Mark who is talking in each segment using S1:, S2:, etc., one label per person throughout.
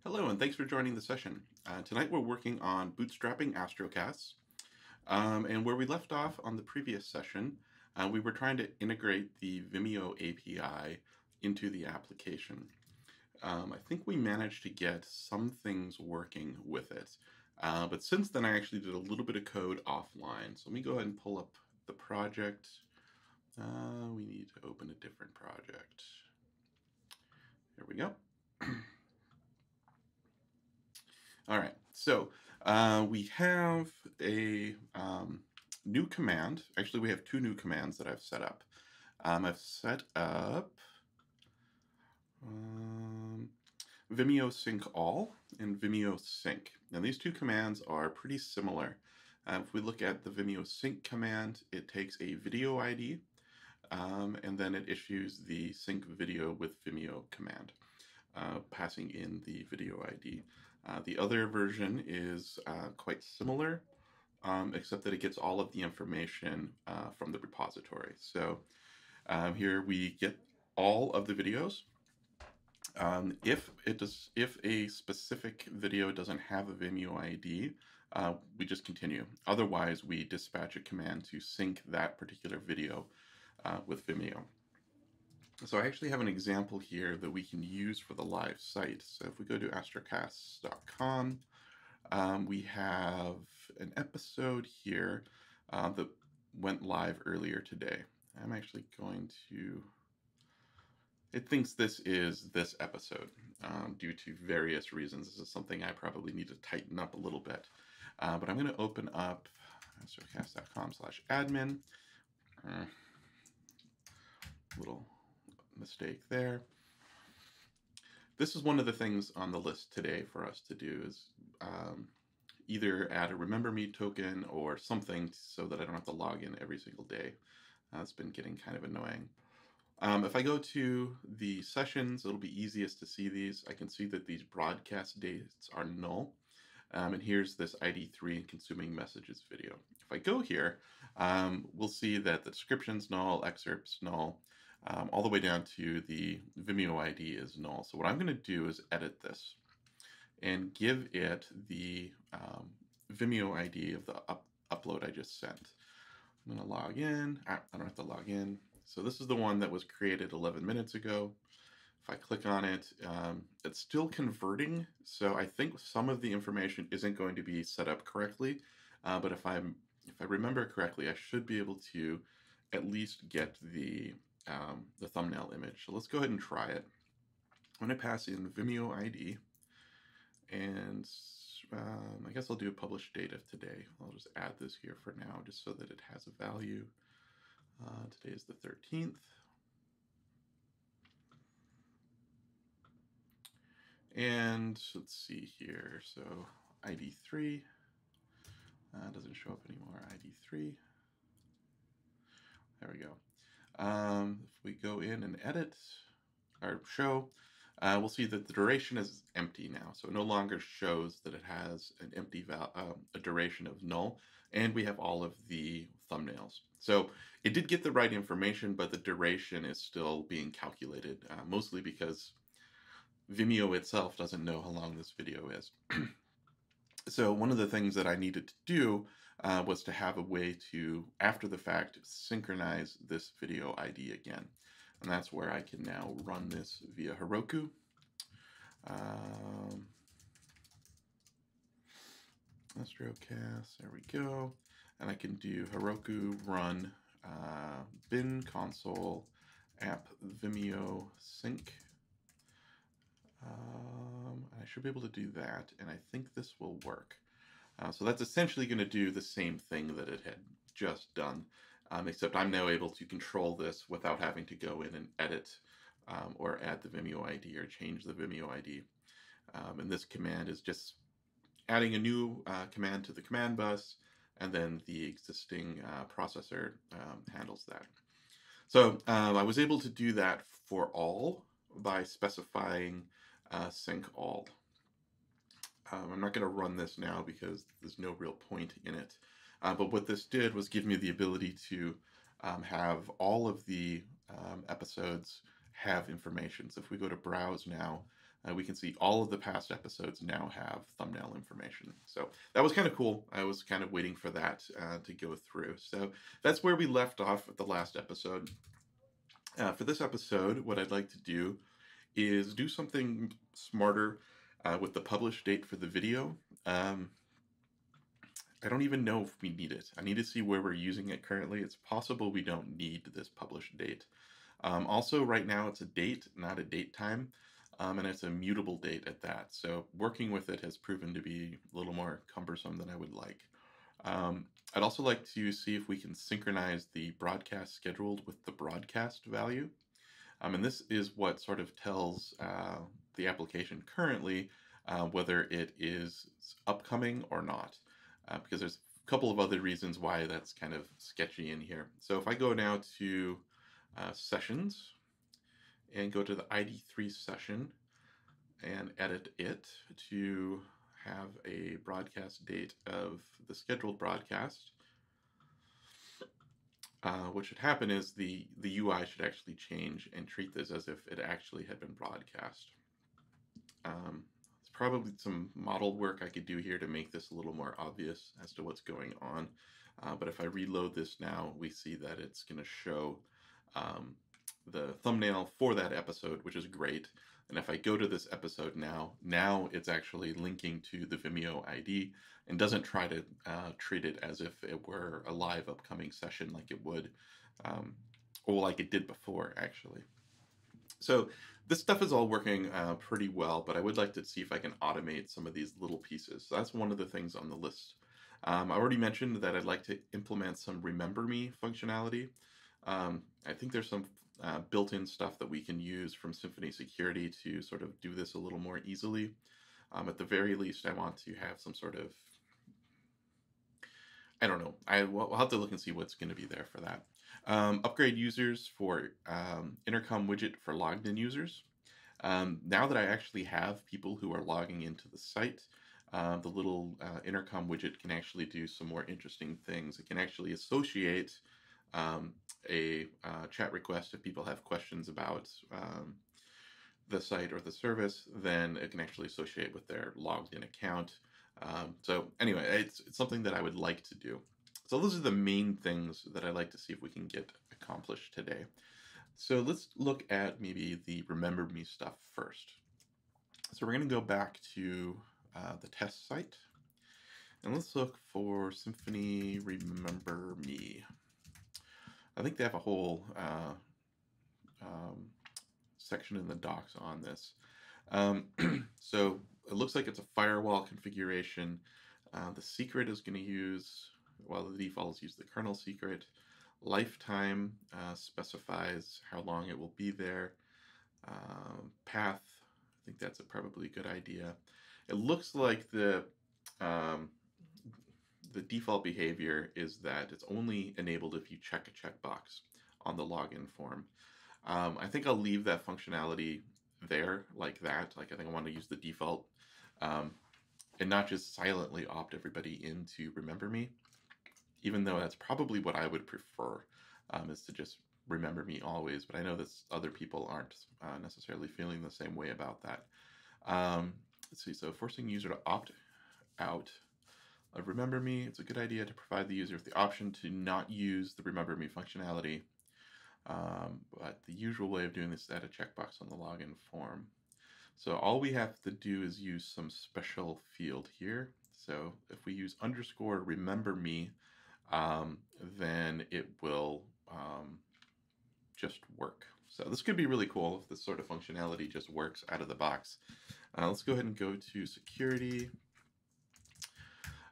S1: Hello, and thanks for joining the session. Tonight we're working on bootstrapping Astrocasts. And where we left off on the previous session, we were trying to integrate the Vimeo API into the application. I think we managed to get some things working with it. But since then, I actually did a little bit of code offline. So let me go ahead and pull up the project. We need to open a different project. There we go. All right, so we have a new command. Actually, we have two new commands that I've set up. I've set up Vimeo Sync All and Vimeo Sync. Now, these two commands are pretty similar. If we look at the Vimeo Sync command, it takes a video ID, and then it issues the sync video with Vimeo command, passing in the video ID. The other version is quite similar, except that it gets all of the information from the repository. So here we get all of the videos. If a specific video doesn't have a Vimeo ID, we just continue. Otherwise, we dispatch a command to sync that particular video with Vimeo. So I actually have an example here that we can use for the live site. So if we go to astrocasts.com, we have an episode here that went live earlier today. I'm actually going to... It thinks this is this episode due to various reasons. This is something I probably need to tighten up a little bit. But I'm going to open up astrocasts.com/admin. Little mistake there. This is one of the things on the list today for us to do is either add a Remember Me token or something so that I don't have to log in every single day. It's been getting kind of annoying. If I go to the sessions, it'll be easiest to see these. I can see that these broadcast dates are null. And here's this ID3 and consuming messages video. If I go here, we'll see that the description's null, excerpt's null, all the way down to the Vimeo ID is null. So what I'm going to do is edit this and give it the Vimeo ID of the upload I just sent. I'm going to log in. I don't have to log in. So this is the one that was created 11 minutes ago. If I click on it, it's still converting. So I think some of the information isn't going to be set up correctly. But if I remember correctly, I should be able to at least get the thumbnail image. So let's go ahead and try it. I'm going to pass in Vimeo ID, and I guess I'll do a publish date of today. I'll just add this here for now, just so that it has a value. Today is the 13th. And let's see here. So ID3 doesn't show up anymore. ID3. There we go. If we go in and edit or show, we'll see that the duration is empty now. So it no longer shows that it has an empty a duration of null, and we have all of the thumbnails. So it did get the right information, but the duration is still being calculated, mostly because Vimeo itself doesn't know how long this video is. So one of the things that I needed to do was to have a way to, after the fact, synchronize this video ID again. And that's where I can now run this via Heroku. Astrocasts, there we go. And I can do Heroku run bin console app Vimeo sync. I should be able to do that, and I think this will work. So that's essentially going to do the same thing that it had just done, except I'm now able to control this without having to go in and edit or add the Vimeo ID or change the Vimeo ID. And this command is just adding a new command to the command bus, and then the existing processor handles that. So I was able to do that for all by specifying sync all. I'm not going to run this now because there's no real point in it. But what this did was give me the ability to have all of the episodes have information. So if we go to browse now, we can see all of the past episodes now have thumbnail information. So that was kind of cool. I was kind of waiting for that to go through. So that's where we left off with the last episode. For this episode, what I'd like to do is do something smarter with the publish date for the video. I don't even know if we need it. I need to see where we're using it currently. It's possible we don't need this publish date. Also, right now it's a date, not a date time, and it's a mutable date at that. So working with it has proven to be a little more cumbersome than I would like. I'd also like to see if we can synchronize the broadcast scheduled with the broadcast value. And this is what sort of tells the application currently whether it is upcoming or not. Because there's a couple of other reasons why that's kind of sketchy in here. So if I go now to sessions and go to the ID3 session and edit it to have a broadcast date of the scheduled broadcast, what should happen is the UI should actually change and treat this as if it actually had been broadcast. Probably some model work I could do here to make this a little more obvious as to what's going on. But if I reload this now, we see that it's going to show the thumbnail for that episode, which is great. And if I go to this episode now it's actually linking to the Vimeo ID and doesn't try to treat it as if it were a live upcoming session like it would, or like it did before, actually. So this stuff is all working pretty well, but I would like to see if I can automate some of these little pieces. So that's one of the things on the list. I already mentioned that I'd like to implement some Remember Me functionality. I think there's some built-in stuff that we can use from Symfony Security to sort of do this a little more easily. At the very least, I want to have some sort of, I don't know, we'll have to look and see what's going to be there for that. Upgrade users for Intercom widget for logged in users. Now that I actually have people who are logging into the site, the little Intercom widget can actually do some more interesting things. It can actually associate a chat request if people have questions about the site or the service, then it can actually associate with their logged in account. So anyway, it's something that I would like to do. So those are the main things that I'd like to see if we can get accomplished today. So let's look at maybe the Remember Me stuff first. So we're going to go back to the test site, and let's look for Symfony Remember Me. I think they have a whole section in the docs on this. So it looks like it's a firewall configuration. The secret is going to use, well, the default is use the kernel secret. Lifetime specifies how long it will be there. Path, I think that's probably a good idea. It looks like the default behavior is that it's only enabled if you check a checkbox on the login form. I think I'll leave that functionality there like that. Like I think I want to use the default and not just silently opt everybody in to Remember Me, even though that's probably what I would prefer, is to just remember me always. But I know that other people aren't necessarily feeling the same way about that. Let's see, so forcing user to opt out of Remember Me. It's a good idea to provide the user with the option to not use the Remember Me functionality. But the usual way of doing this is add a checkbox on the login form. So all we have to do is use some special field here. So if we use underscore remember me, then it will just work. So this could be really cool if this sort of functionality just works out of the box. Let's go ahead and go to security.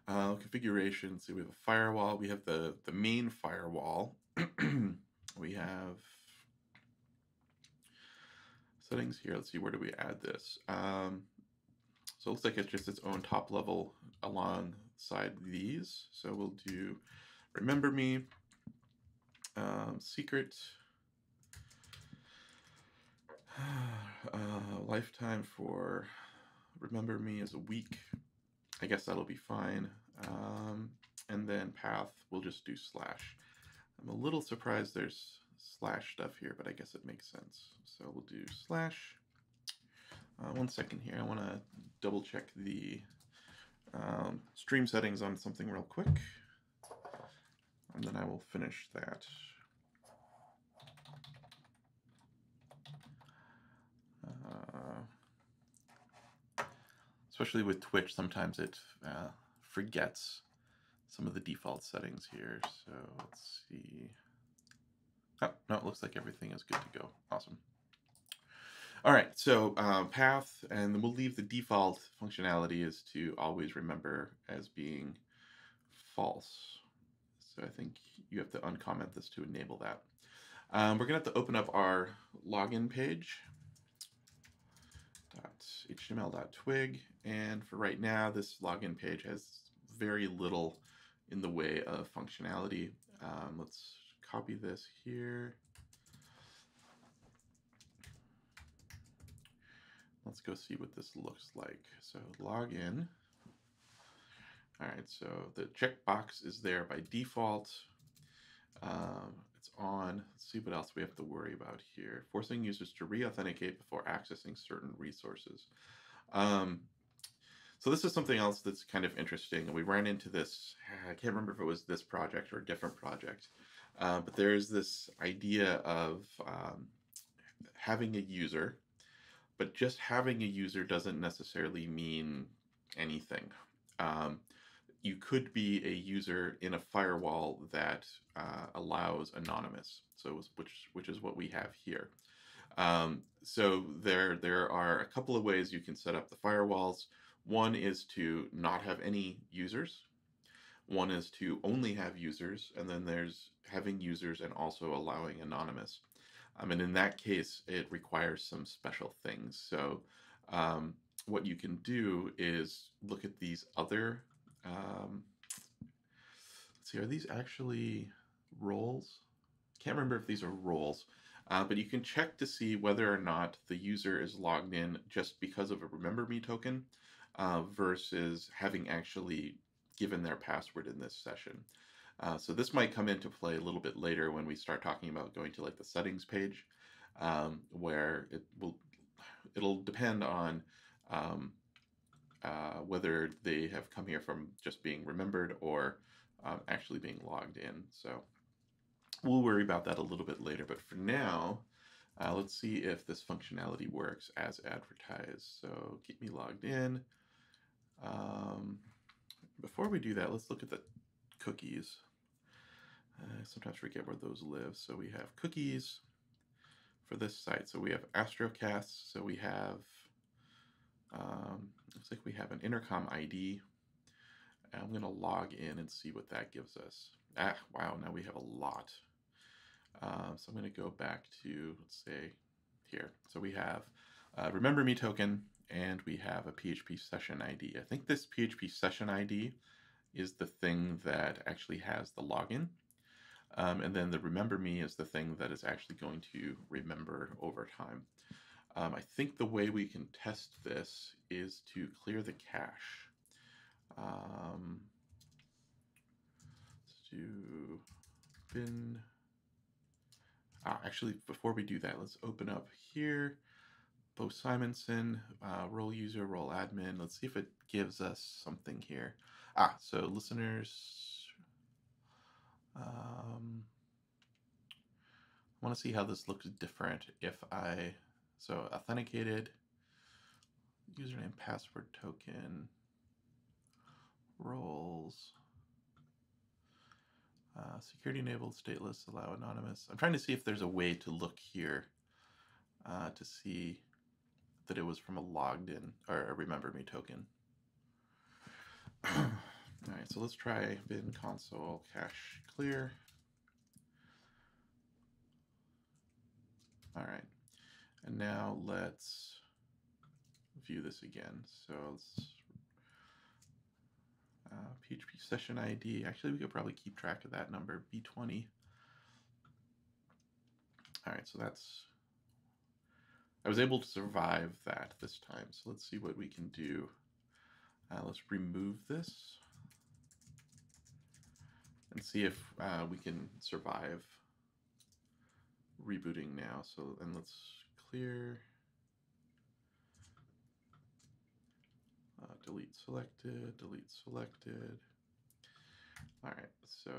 S1: Configuration. So we have a firewall. We have the main firewall. We have settings here. Let's see, where do we add this? So it looks like it's just its own top level alongside these. So we'll do remember me, secret, lifetime for remember me is a week. I guess that'll be fine. And then path, we'll just do slash. I'm a little surprised there's slash stuff here, but I guess it makes sense. So we'll do slash One second here. I want to double check the stream settings on something real quick, and then I will finish that. Especially with Twitch, sometimes it forgets some of the default settings here. So let's see. Oh, no, it looks like everything is good to go. Awesome. All right, so path, and then we'll leave the default functionality is to always remember as being false. So I think you have to uncomment this to enable that. We're going to have to open up our login page. .html.twig, and for right now this login page has very little in the way of functionality. Let's copy this here. Let's go see what this looks like. So login. All right, so the checkbox is there by default. It's on. Let's see what else we have to worry about here. Forcing users to re-authenticate before accessing certain resources. So this is something else that's kind of interesting. We ran into this, I can't remember if it was this project or a different project, but there's this idea of having a user, but just having a user doesn't necessarily mean anything. You could be a user in a firewall that allows anonymous, so which is what we have here. So there are a couple of ways you can set up the firewalls. One is to not have any users. One is to only have users, and then there's having users and also allowing anonymous. And in that case, it requires some special things. So what you can do is look at these other, let's see, are these actually roles? Can't remember if these are roles, but you can check to see whether or not the user is logged in just because of a Remember Me token versus having actually given their password in this session. So this might come into play a little bit later when we start talking about going to like the settings page, where it'll depend on whether they have come here from just being remembered or actually being logged in. So we'll worry about that a little bit later, but for now, let's see if this functionality works as advertised. So keep me logged in. Before we do that, let's look at the cookies. I sometimes forget where those live. So we have cookies for this site. So we have Astrocasts. So we have, looks like we have an Intercom ID. I'm going to log in and see what that gives us. Wow, now we have a lot. So I'm going to go back to, let's say, here. So we have Remember Me token, and we have a PHP session ID. I think this PHP session ID is the thing that actually has the login. And then the Remember Me is the thing that is actually going to remember over time. I think the way we can test this is to clear the cache. Let's do bin. Actually, before we do that, let's open up here. Beau Simensen, role user, role admin. Let's see if it gives us something here. So listeners, I want to see how this looks different if so authenticated, username, password, token, roles, security enabled, stateless, allow anonymous. I'm trying to see if there's a way to look here to see that it was from a logged in or a Remember Me token. All right, so let's try bin console cache clear. All right, and now let's view this again. So let's PHP session ID. Actually, we could probably keep track of that number, B20. All right, so I was able to survive that this time. So let's see what we can do. Let's remove this and see if we can survive rebooting now. So, and let's clear delete selected, delete selected. All right, so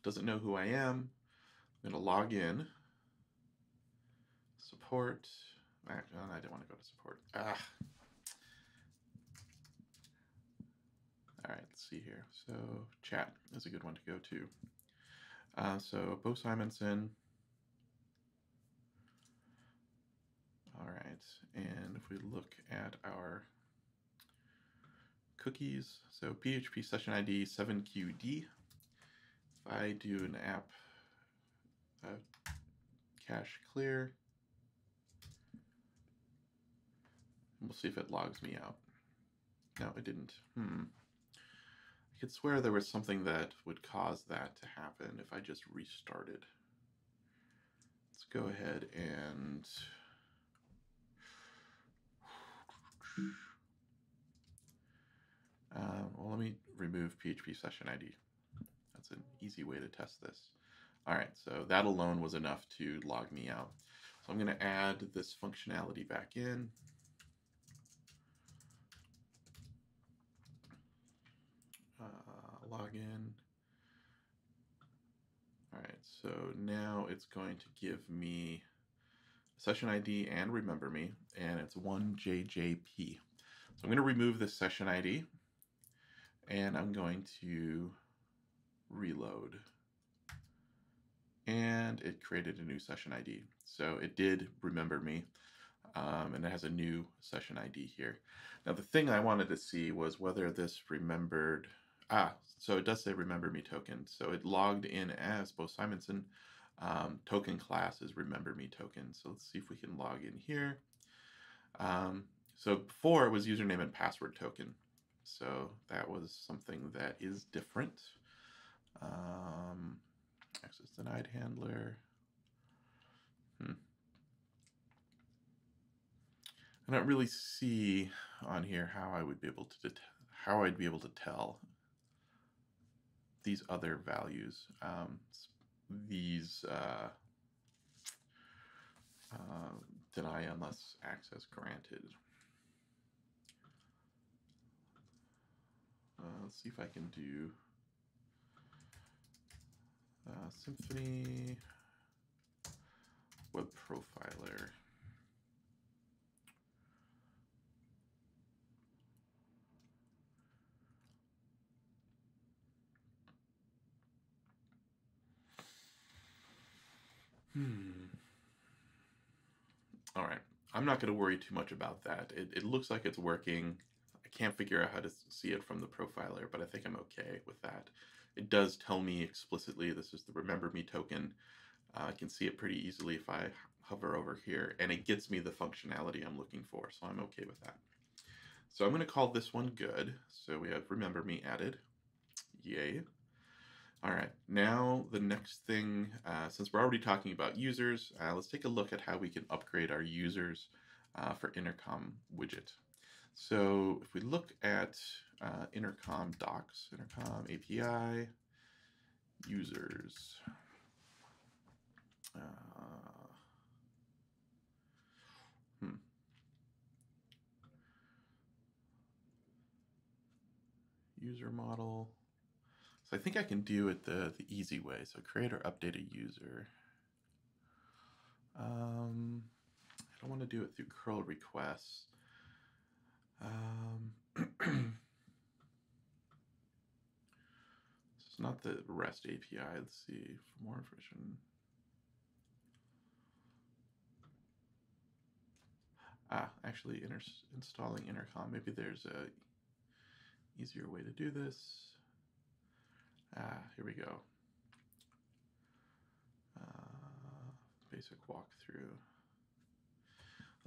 S1: doesn't know who I am. I'm going to log in. Support. I don't want to go to support. All right, let's see here. So chat is a good one to go to. So Beau Simensen. All right, and if we look at our cookies, so PHP session ID 7QD. If I do an app cache clear, we'll see if it logs me out. No, it didn't. I could swear there was something that would cause that to happen if I just restarted. Let's go ahead and well, let me remove PHP session ID. That's an easy way to test this. All right, so that alone was enough to log me out. So I'm going to add this functionality back in. Login. All right, so now it's going to give me session ID and remember me, and it's 1JJP. So I'm going to remove this session ID, and I'm going to reload. And it created a new session ID. So it did remember me, and it has a new session ID here. Now the thing I wanted to see was whether this remembered, so it does say remember me token. So it logged in as Beau Simensen. Token class is remember me token. So let's see if we can log in here. So before it was username and password token. So that was something that is different. Access denied handler. I don't really see on here how I would be able to tell these other values. Deny unless access granted. Let's see if I can do Symfony Web Profiler. All right, I'm not going to worry too much about that. It looks like it's working. I can't figure out how to see it from the profiler, but I think I'm okay with that. It does tell me explicitly this is the remember me token. I can see it pretty easily if I hover over here, and it gets me the functionality I'm looking for, so I'm okay with that. So I'm going to call this one good. So we have remember me added. Yay. All right, now the next thing, since we're already talking about users, let's take a look at how we can upgrade our users for Intercom widget. So if we look at Intercom docs, Intercom API, users, user model. So I think I can do it the easy way. So create or update a user. I don't want to do it through curl requests. It's not the REST API. Let's see for more information. Actually, installing Intercom. Maybe there's a easier way to do this. Here we go. Basic walkthrough.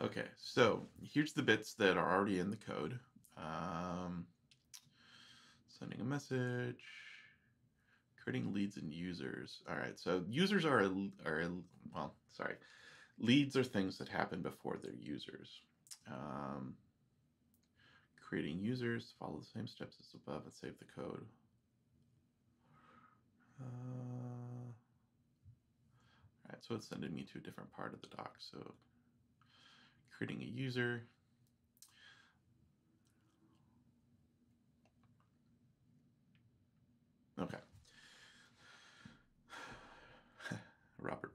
S1: Okay, so here's the bits that are already in the code. Sending a message, creating leads and users. All right, so users leads are things that happen before they're users. Creating users, follow the same steps as above and save the code. All right, so it's sending me to a different part of the doc. So creating a user.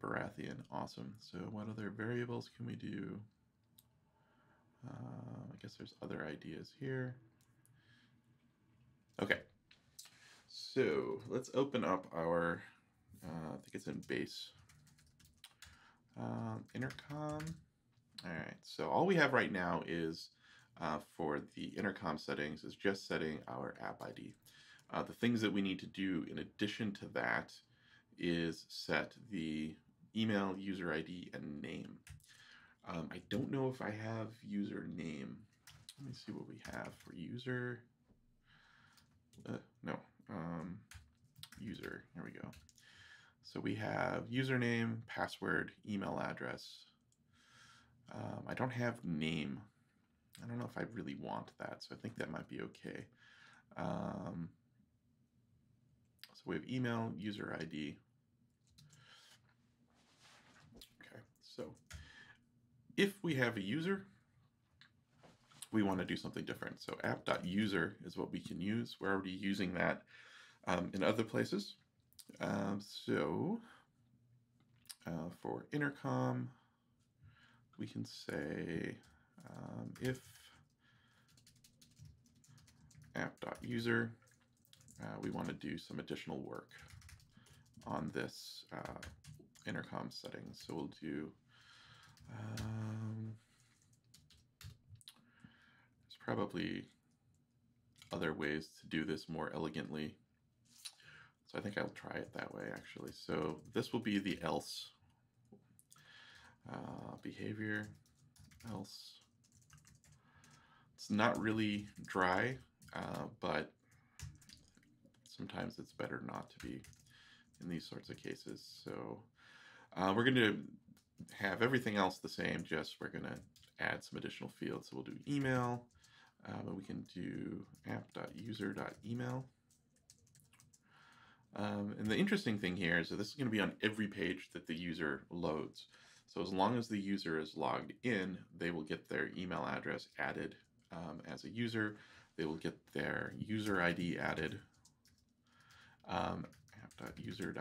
S1: Baratheon. Awesome. So what other variables can we do? I guess there's other ideas here. Okay. So let's open up our, I think it's in base. Intercom. All right. So all we have right now is for the intercom settings is just setting our app ID. The things that we need to do in addition to that is set the email, user ID, and name. I don't know if I have user name. Let me see what we have for user. No, user. Here we go. So we have username, password, email address. I don't have name. I don't know if I really want that, so I think that might be okay. So we have email, user ID. Okay, so if we have a user, we want to do something different. So app.user is what we can use. We're already using that in other places. For intercom, we can say if app.user, we want to do some additional work on this intercom setting. So we'll do, there's probably other ways to do this more elegantly. So I think I'll try it that way, actually. So this will be the else behavior, else. It's not really dry, but sometimes it's better not to be in these sorts of cases. So we're going to have everything else the same, just we're going to add some additional fields. So we'll do email, and we can do app.user.email. And the interesting thing here is that this is going to be on every page that the user loads. So as long as the user is logged in, they will get their email address added as a user. They will get their user ID added. App.user.id.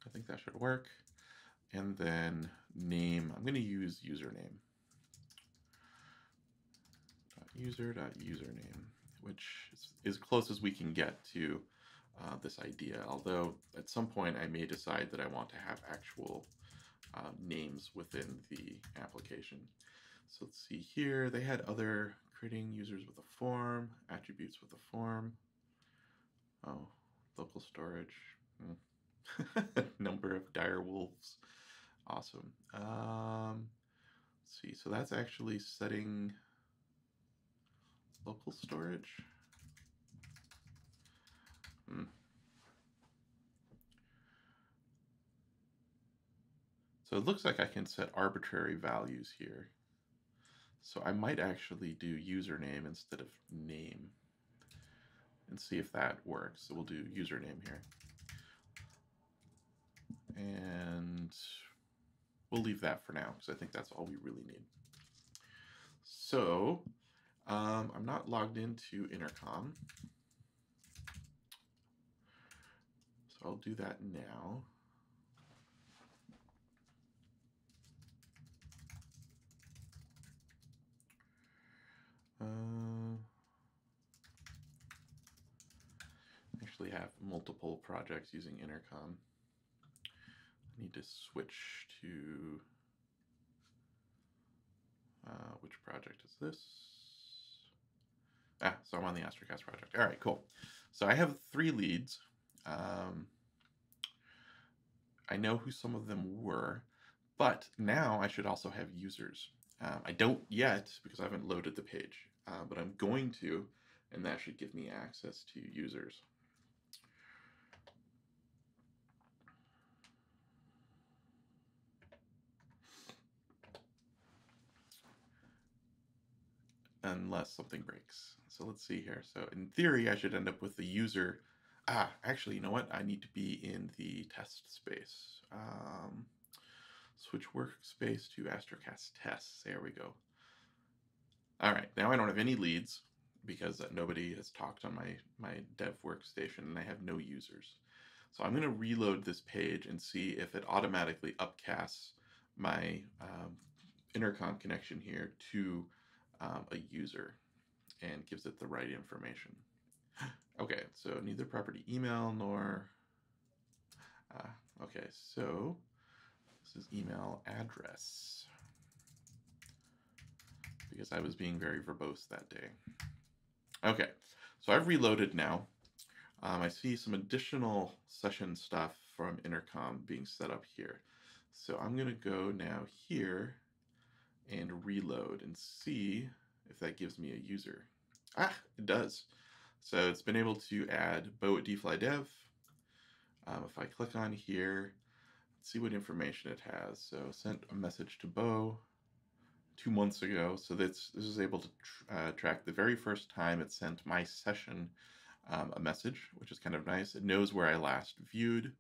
S1: I think that should work. And then name, I'm going to use username. User.username, which is as close as we can get to this idea, although at some point I may decide that I want to have actual names within the application. So let's see here, they had other creating users with a form, attributes with a form. Oh, local storage, number of dire wolves. Awesome. Let's see, so that's actually setting local storage. So it looks like I can set arbitrary values here. So I might actually do username instead of name and see if that works. So we'll do username here. And we'll leave that for now because I think that's all we really need. So I'm not logged into Intercom. So I'll do that now. I actually have multiple projects using Intercom. I need to switch to, which project is this? So I'm on the Astrocasts project. All right, cool. So I have 3 leads. I know who some of them were, but now I should also have users. I don't yet because I haven't loaded the page, but I'm going to, and that should give me access to users. Unless something breaks. So let's see here. So in theory, I should end up with the user. Actually, you know what? I need to be in the test space. Switch workspace to Astrocasts tests. There we go. All right, now I don't have any leads because nobody has talked on my dev workstation and I have no users. So I'm going to reload this page and see if it automatically upcasts my intercom connection here to a user and gives it the right information. Okay, so neither property email nor, okay, so this is email address, because I was being very verbose that day. Okay, so I've reloaded now. I see some additional session stuff from Intercom being set up here. So I'm going to go now here and reload and see if that gives me a user. Ah, it does. So it's been able to add Beau at dflydev. If I click on here, let's see what information it has. So sent a message to Beau 2 months ago. So this is able to track the very first time it sent my session a message, which is kind of nice. It knows where I last viewed.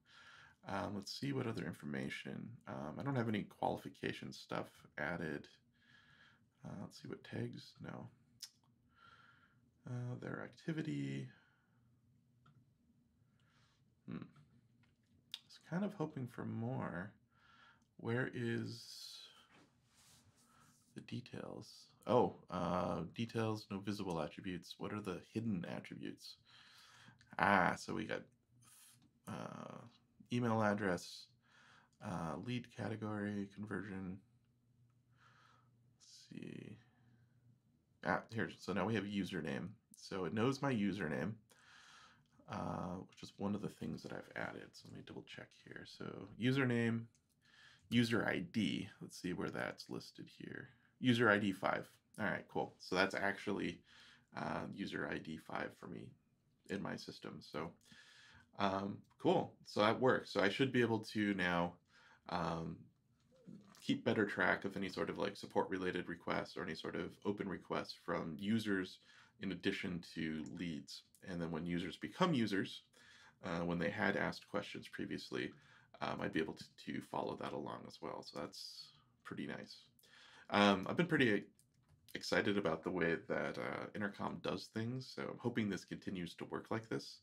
S1: Let's see what other information. I don't have any qualification stuff added. Let's see what tags. No. Their activity. I was kind of hoping for more. Where is the details? Oh, details, no visible attributes. What are the hidden attributes? So we got email address, lead category, conversion. Let's see. Here, so now we have username. So it knows my username, which is one of the things that I've added. So let me double check here. So username, user ID. Let's see where that's listed here. User ID 5. All right, cool. So that's actually user ID 5 for me in my system. So cool. So that works. So I should be able to now keep better track of any sort of like support related requests or any sort of open requests from users in addition to leads. And then when users become users, when they had asked questions previously, I'd be able to follow that along as well. So that's pretty nice. I've been pretty excited about the way that Intercom does things. So I'm hoping this continues to work like this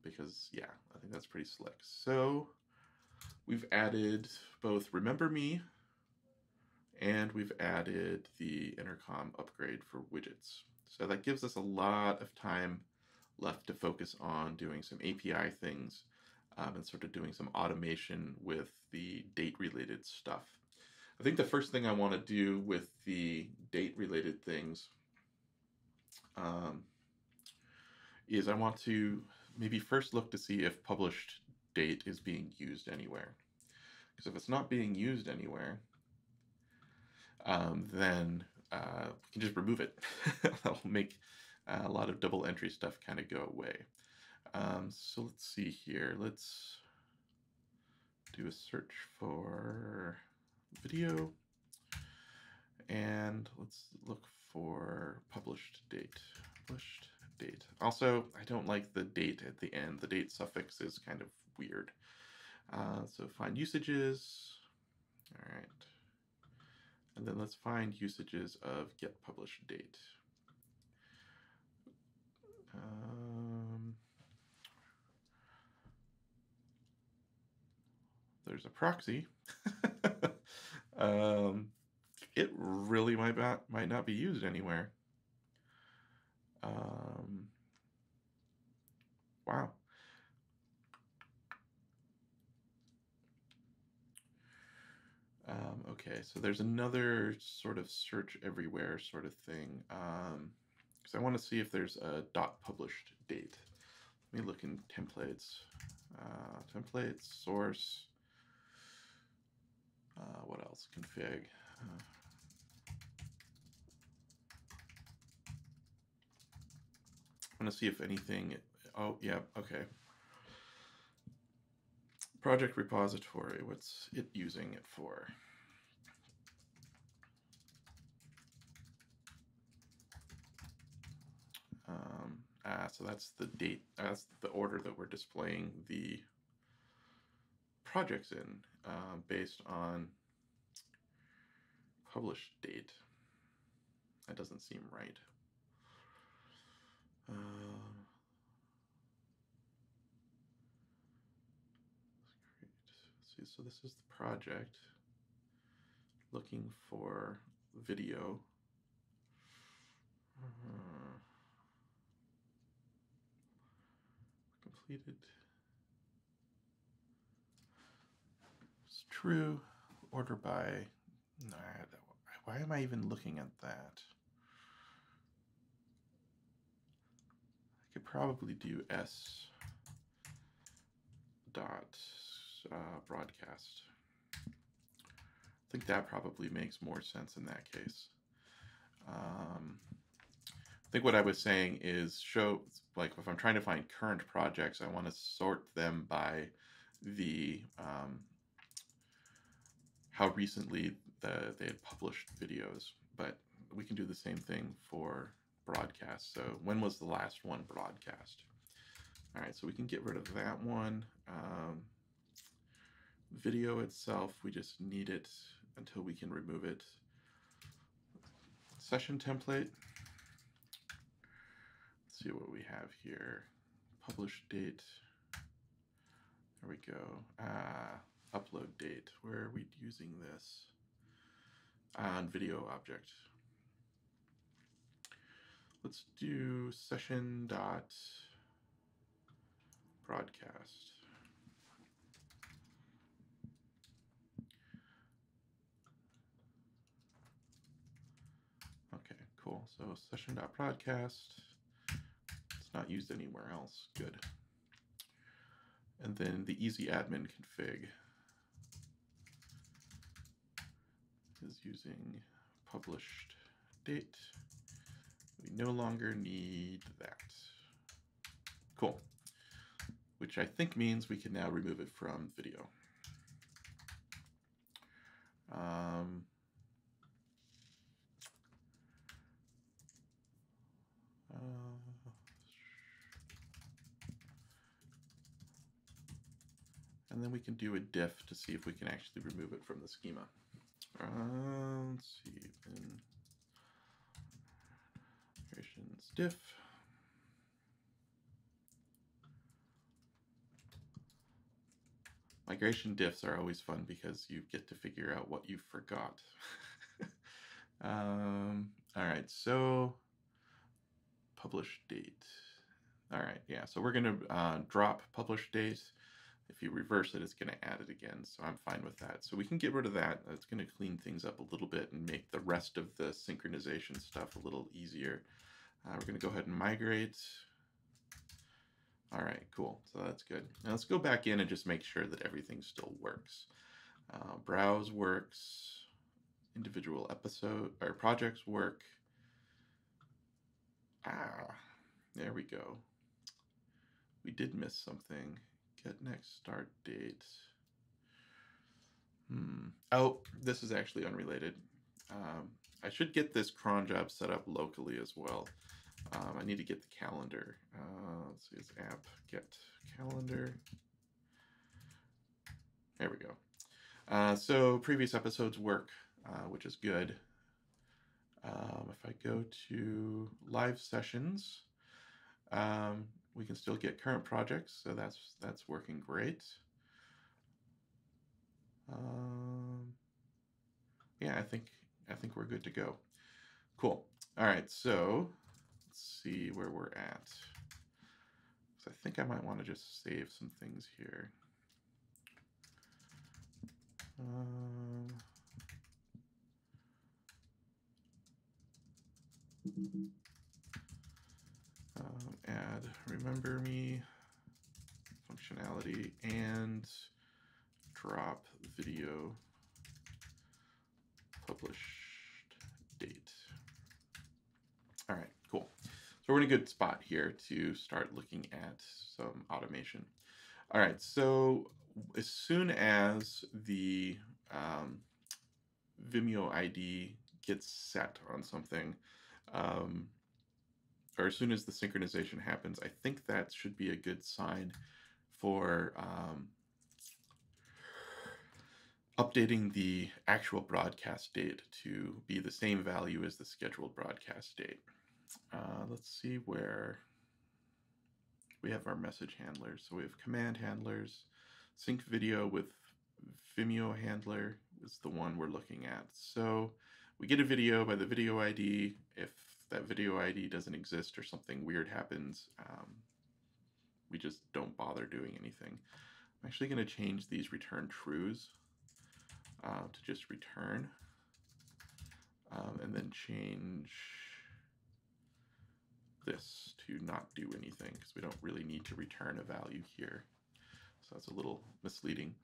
S1: because, yeah, I think that's pretty slick. So we've added both Remember Me and we've added the Intercom upgrade for widgets. So that gives us a lot of time left to focus on doing some API things and sort of doing some automation with the date-related stuff. I think the first thing I want to do with the date-related things is I want to maybe first look to see if published date is being used anywhere. Because if it's not being used anywhere, then we can just remove it. That'll make a lot of double entry stuff kind of go away. So let's see here. Let's do a search for video and let's look for published date. Published date. Also, I don't like the date at the end. The date suffix is kind of weird. So find usages. All right. And then let's find usages of get published date. There's a proxy. It really might not be used anywhere. Wow. Okay, so there's another sort of search everywhere sort of thing. Because I want to see if there's a dot published date. Let me look in templates. Templates, source. What else? Config. I want to see if anything. Oh, yeah, okay. Project repository. What's it using it for? So that's the date. That's the order that we're displaying the projects in based on published date. That doesn't seem right. see, so this is the project. Looking for video. Completed. It's true. Order by. Nah, why am I even looking at that? I could probably do s dot broadcast. I think that probably makes more sense in that case. I think what I was saying is show, like if I'm trying to find current projects, I want to sort them by the how recently they had published videos, but we can do the same thing for broadcast. So when was the last one broadcast? All right, so we can get rid of that one. Video itself, we just need it until we can remove it. Session template. Let's see what we have here. Publish date. There we go. Upload date. Where are we using this? On video object. Let's do session dot broadcast. Okay, cool. So session dot broadcast. It's not used anywhere else. Good. And then the easy admin config is using published date. We no longer need that. Cool. Which I think means we can now remove it from video. And then we can do a diff to see if we can actually remove it from the schema. Let's see, migrations diff. Migration diffs are always fun because you get to figure out what you forgot. All right, so publish date. All right, yeah, so we're going to drop publish date. If you reverse it, it's going to add it again, so I'm fine with that. So we can get rid of that. That's going to clean things up a little bit and make the rest of the synchronization stuff a little easier. We're going to go ahead and migrate. All right, cool. So that's good. Now let's go back in and just make sure that everything still works. Browse works. Individual episode or projects work. There we go. We did miss something. Get next start date. Oh, this is actually unrelated. I should get this cron job set up locally as well. I need to get the calendar. Let's see, it's app get calendar. There we go. So previous episodes work, which is good. If I go to live sessions, we can still get current projects, so that's working great. Yeah, I think we're good to go. Cool. All right, so let's see where we're at. So I think I might want to just save some things here. Add remember me functionality and drop video published date. All right, cool. So we're in a good spot here to start looking at some automation. All right, so as soon as the Vimeo ID gets set on something, or as soon as the synchronization happens, I think that should be a good sign for updating the actual broadcast date to be the same value as the scheduled broadcast date. Let's see where we have our message handlers. So we have command handlers, sync video with Vimeo handler is the one we're looking at. So we get a video by the video ID. If that video ID doesn't exist or something weird happens, we just don't bother doing anything. I'm actually going to change these return trues to just return, and then change this to not do anything because we don't really need to return a value here. So that's a little misleading.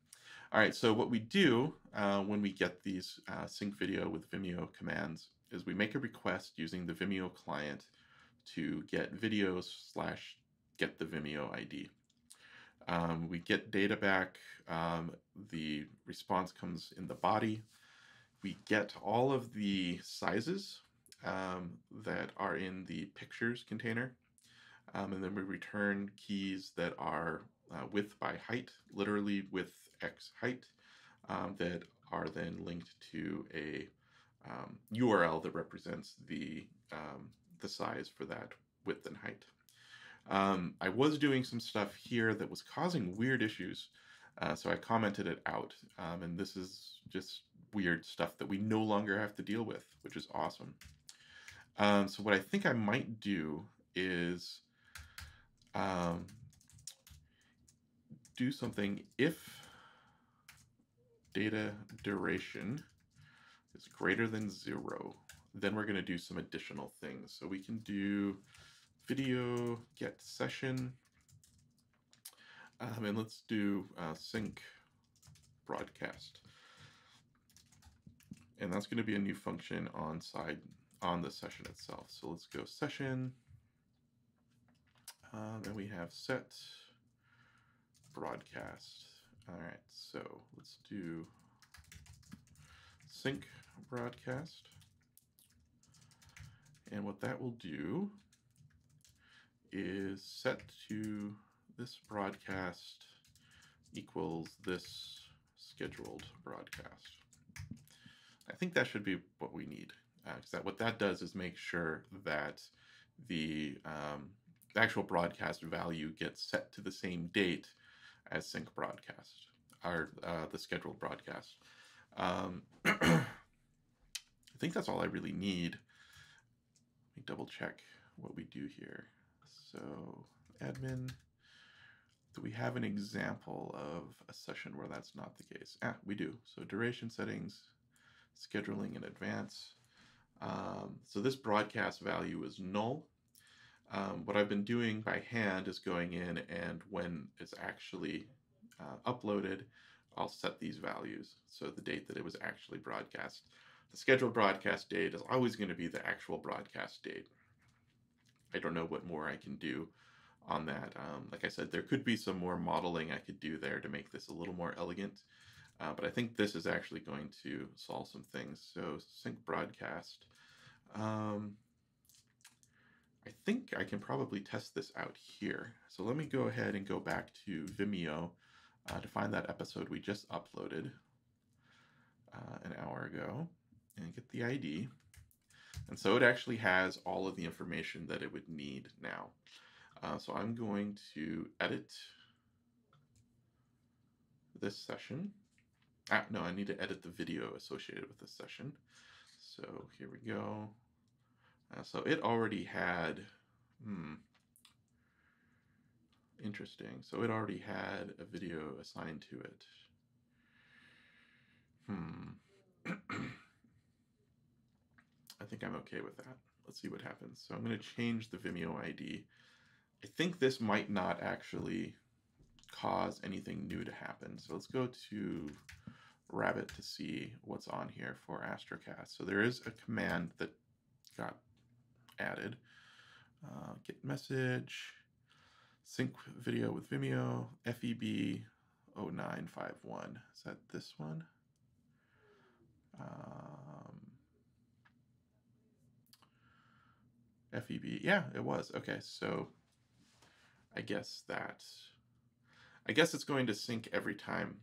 S1: All right, so what we do when we get these sync video with Vimeo commands is we make a request using the Vimeo client to get videos / get the Vimeo ID. We get data back. The response comes in the body. We get all of the sizes that are in the pictures container. And then we return keys that are width by height, literally width x height, that are then linked to a URL that represents the size for that width and height. I was doing some stuff here that was causing weird issues, so I commented it out, and this is just weird stuff that we no longer have to deal with, which is awesome. So what I think I might do is do something if data duration is greater than 0, then we're going to do some additional things. So we can do video get session, and let's do sync broadcast. And that's going to be a new function on the session itself. So let's go session, and we have set broadcast. All right, so let's do sync broadcast. And what that will do is set to this broadcast equals this scheduled broadcast. I think that should be what we need. What that does is make sure that the actual broadcast value gets set to the same date as sync broadcast, or the scheduled broadcast. I think that's all I really need. Let me double check what we do here. So admin, do we have an example of a session where that's not the case? We do. So duration settings, scheduling in advance. So this broadcast value is null. What I've been doing by hand is going in, and when it's actually uploaded, I'll set these values. So the date that it was actually broadcast. The scheduled broadcast date is always going to be the actual broadcast date. I don't know what more I can do on that. Like I said, there could be some more modeling I could do there to make this a little more elegant. But I think this is actually going to solve some things. So sync broadcast. I think I can probably test this out here. So let me go ahead and go back to Vimeo to find that episode we just uploaded an hour ago and get the ID. And so it actually has all of the information that it would need now. So I'm going to edit this session. No, I need to edit the video associated with this session. So here we go. So it already had, interesting. So it already had a video assigned to it. I think I'm okay with that. Let's see what happens. So I'm going to change the Vimeo ID. I think this might not actually cause anything new to happen. So let's go to Rabbit to see what's on here for Astrocasts. So there is a command that got added. Get message, sync video with Vimeo, FEB 0951. Is that this one? FEB, yeah, it was. Okay, so I guess it's going to sync every time.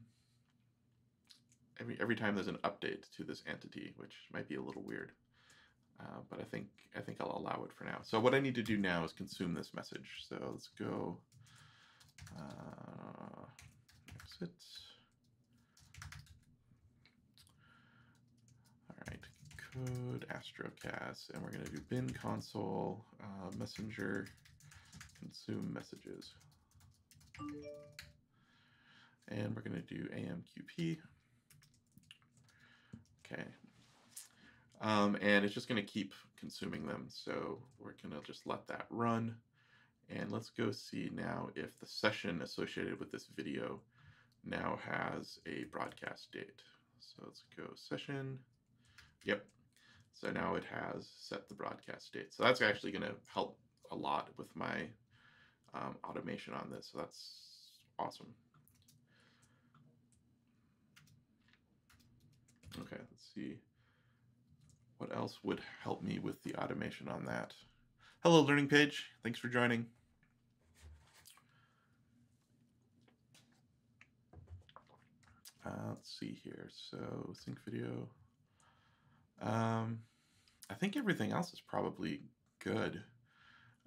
S1: Every time there's an update to this entity, which might be a little weird, but I think I'll allow it for now. So what I need to do now is consume this message. So let's go exit code Astrocasts, and we're going to do bin console messenger consume messages. And we're going to do AMQP. Okay. And it's just going to keep consuming them. So we're going to just let that run. And let's go see now if the session associated with this video now has a broadcast date. So let's go session. Yep. So now it has set the broadcast date. So that's actually going to help a lot with my automation on this. So that's awesome. Okay, let's see. What else would help me with the automation on that? Hello, Learning Page. Thanks for joining. Let's see here. So sync video. I think everything else is probably good.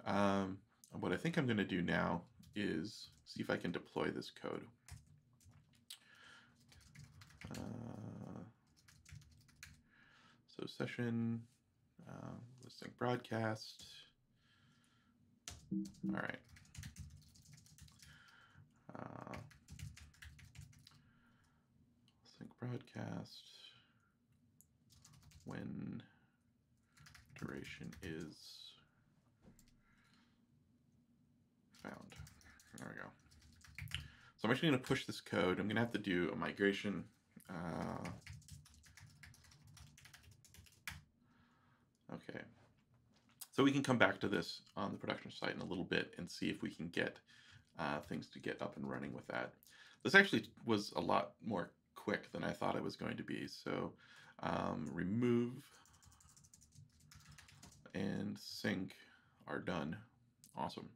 S1: What I think I'm going to do now is see if I can deploy this code. So session, let's sync broadcast. All right. Sync broadcast when duration is found. There we go. So I'm actually going to push this code. I'm going to have to do a migration. Okay. So we can come back to this on the production site in a little bit and see if we can get things to get up and running with that. This actually was a lot more quick than I thought it was going to be. So remove and sync are done. Awesome.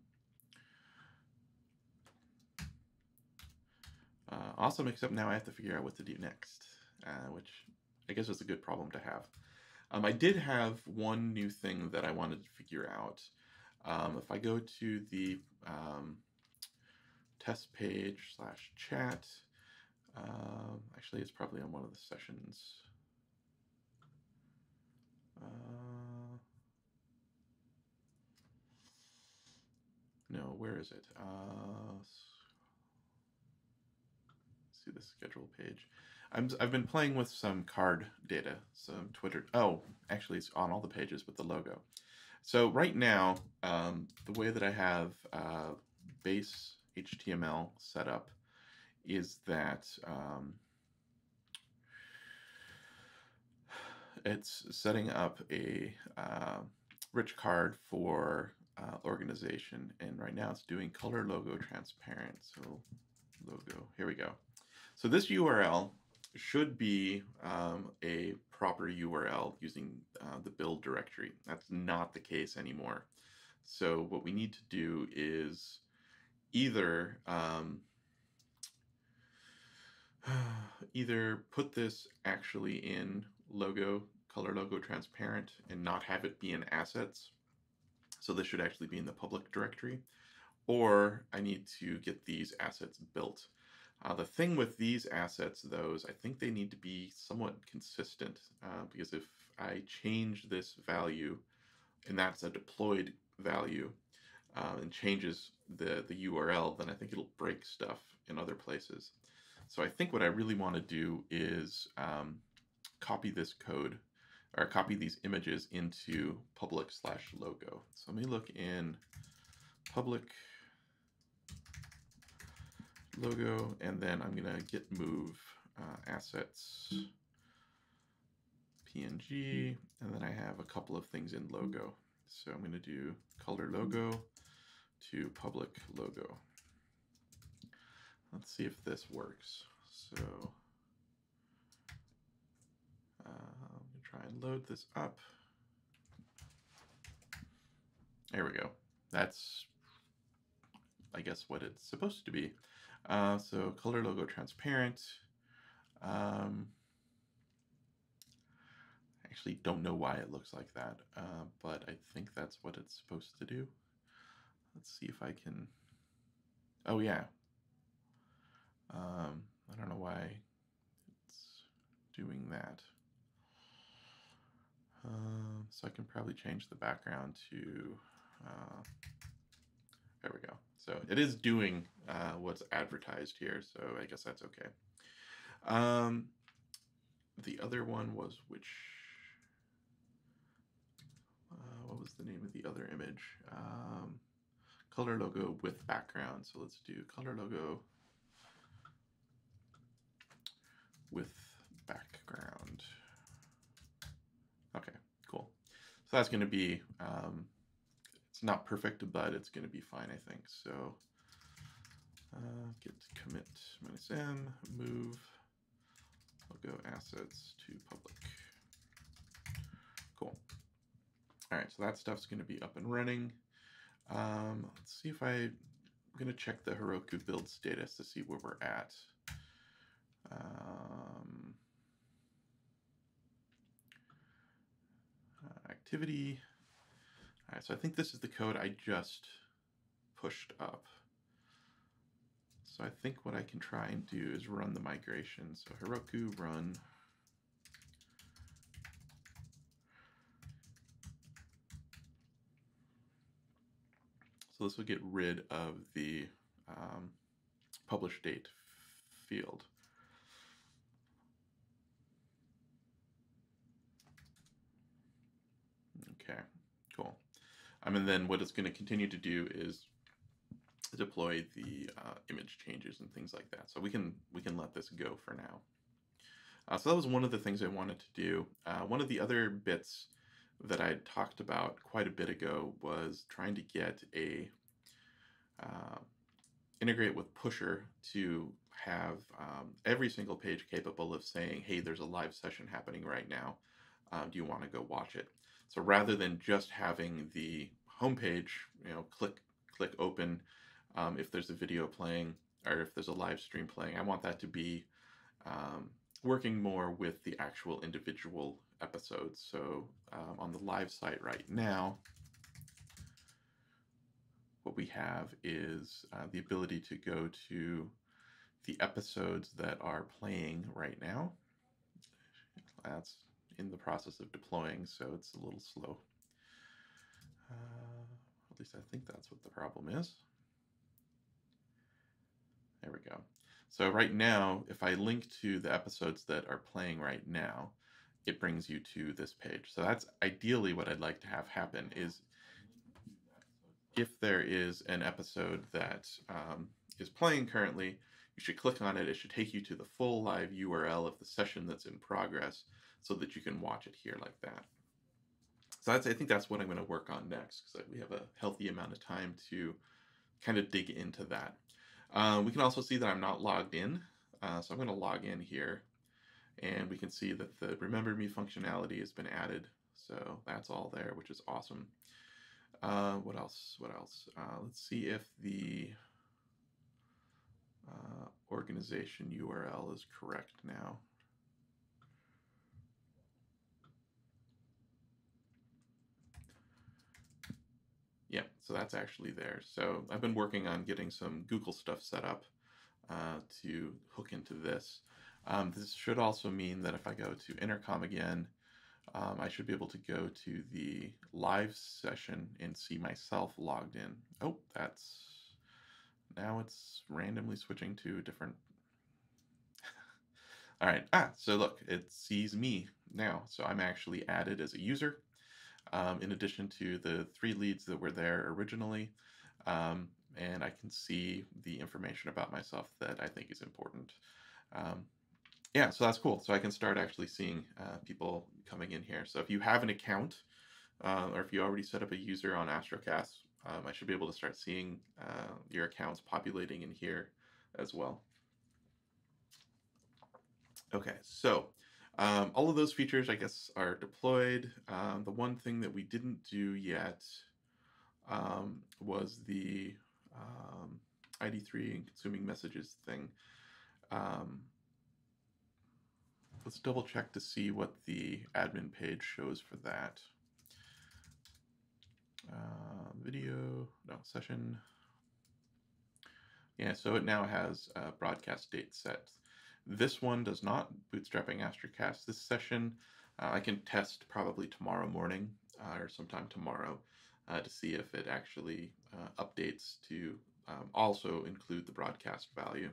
S1: Awesome, except now I have to figure out what to do next, which I guess is a good problem to have. I did have one new thing that I wanted to figure out. If I go to the test page /chat, actually it's probably on one of the sessions. No, where is it? See the schedule page. I've been playing with some card data, some Twitter. Oh, actually, it's on all the pages with the logo. So right now, the way that I have base HTML set up is that it's setting up a rich card for organization, and right now it's doing color logo transparent. So logo, here we go. So this URL should be a proper URL using the build directory. That's not the case anymore. So what we need to do is either either put this actually in logo, color logo transparent, and not have it be in assets. So this should actually be in the public directory, or I need to get these assets built. The thing with these assets, though, is I think they need to be somewhat consistent, because if I change this value, and that's a deployed value, and changes the URL, then I think it'll break stuff in other places. So I think what I really want to do is copy this code, or copy these images into public/logo. So let me look in public logo, and then I'm going to git move assets PNG, and then I have a couple of things in logo. So I'm going to do color logo to public logo. Let's see if this works. So I'm going to try and load this up. There we go. That's, I guess, what it's supposed to be. So color logo transparent. Actually don't know why it looks like that, but I think that's what it's supposed to do. Let's see if I can. Oh yeah. I don't know why it's doing that. So I can probably change the background to, there we go. So it is doing what's advertised here, so I guess that's okay. The other one was which, what was the name of the other image? Color logo with background. So let's do color logo with background. Okay, cool. So that's going to be, it's not perfect, but it's going to be fine, I think. So git commit -m, move logo assets to public. Cool. All right, so that stuff's going to be up and running. Let's see if I'm going to check the Heroku build status to see where we're at. Activity. All right, so I think this is the code I just pushed up. So I think what I can try and do is run the migration. So Heroku run. So this will get rid of the publish date field. Okay, cool. And then what it's going to continue to do is deploy the image changes and things like that. So we can let this go for now. So that was one of the things I wanted to do. One of the other bits that I talked about quite a bit ago was trying to get a integrate with Pusher to have every single page capable of saying, hey, there's a live session happening right now. Do you want to go watch it? So rather than just having the homepage, click open if there's a video playing or if there's a live stream playing, I want that to be working more with the actual individual episodes. So on the live site right now, what we have is the ability to go to the episodes that are playing right now. That's in the process of deploying, so it's a little slow. At least I think that's what the problem is. There we go. So right now, if I link to the episodes that are playing right now, it brings you to this page. So that's ideally what I'd like to have happen is if there is an episode that is playing currently, you should click on it. It should take you to the full live URL of the session that's in progress so that you can watch it here like that. So I think that's what I'm going to work on next because we have a healthy amount of time to kind of dig into that. We can also see that I'm not logged in. So I'm going to log in here and we can see that the Remember Me functionality has been added. So that's all there, which is awesome. What else? Let's see if the organization URL is correct now. Yeah, so that's actually there. So I've been working on getting some Google stuff set up to hook into this. This should also mean that if I go to Intercom again, I should be able to go to the live session and see myself logged in. Oh, now it's randomly switching to a different. All right, so look, it sees me now. So I'm actually added as a user in addition to the 3 leads that were there originally. And I can see the information about myself that I think is important. Yeah, so that's cool. So I can start actually seeing people coming in here. So if you have an account, or if you already set up a user on Astrocasts, I should be able to start seeing your accounts populating in here as well. Okay, so all of those features, I guess, are deployed. The one thing that we didn't do yet was the ID3 and consuming messages thing. Let's double check to see what the admin page shows for that. Session. Yeah, so it now has a broadcast date set. This one does not, bootstrapping Astrocasts. This session I can test probably tomorrow morning or sometime tomorrow to see if it actually updates to also include the broadcast value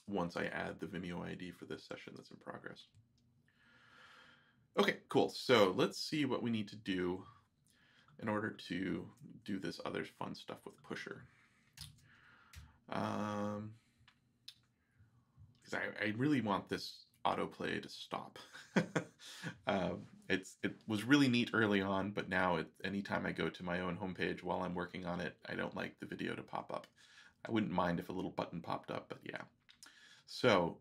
S1: once I add the Vimeo ID for this session that's in progress. Okay, cool. So let's see what we need to do in order to do this other fun stuff with Pusher. Because I really want this autoplay to stop. It was really neat early on, but now anytime I go to my own homepage while I'm working on it, I don't like the video to pop up. I wouldn't mind if a little button popped up, but yeah. So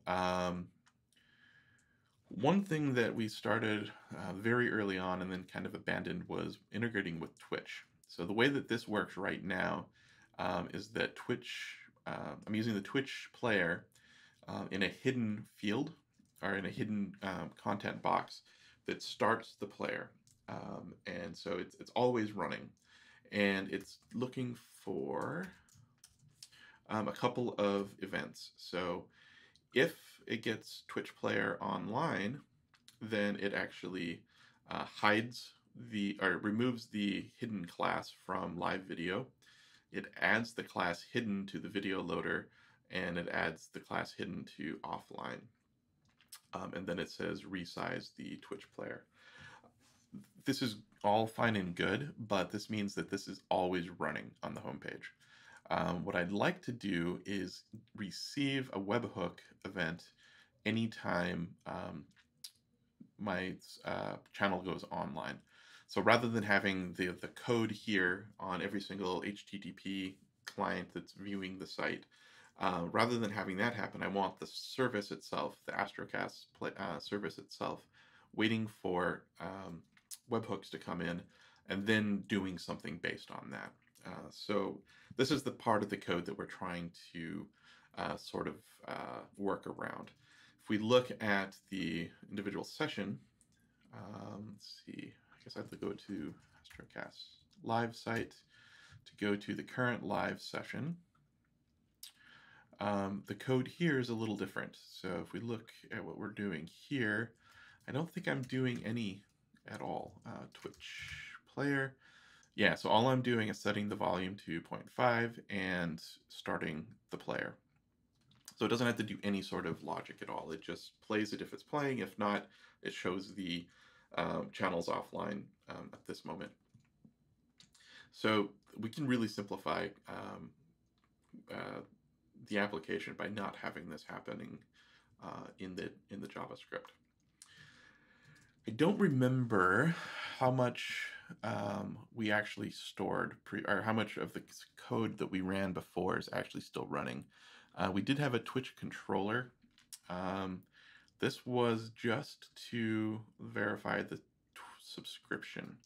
S1: one thing that we started very early on and then kind of abandoned was integrating with Twitch. So the way that this works right now is that Twitch, I'm using the Twitch player in a hidden field or in a hidden content box that starts the player. And so it's always running. And it's looking for a couple of events. So if it gets Twitch player online, then it actually hides or removes the hidden class from live video. It adds the class hidden to the video loader, and it adds the class hidden to offline. And then it says resize the Twitch player. This is all fine and good, but this means that this is always running on the homepage. What I'd like to do is receive a webhook event anytime my channel goes online. So rather than having the code here on every single HTTP client that's viewing the site, rather than having that happen, I want the service itself, the Astrocasts service itself, waiting for webhooks to come in and then doing something based on that. So this is the part of the code that we're trying to sort of work around. If we look at the individual session, let's see, I guess I have to go to Astrocasts live site to go to the current live session. The code here is a little different. So if we look at what we're doing here, I don't think I'm doing any at all. Twitch player. Yeah, so all I'm doing is setting the volume to 0.5 and starting the player. So it doesn't have to do any sort of logic at all. It just plays it if it's playing. If not, it shows the channels offline at this moment. So we can really simplify the application by not having this happening in the JavaScript. I don't remember how much we actually stored, or how much of the code that we ran before is actually still running. We did have a Twitch controller. This was just to verify the subscription.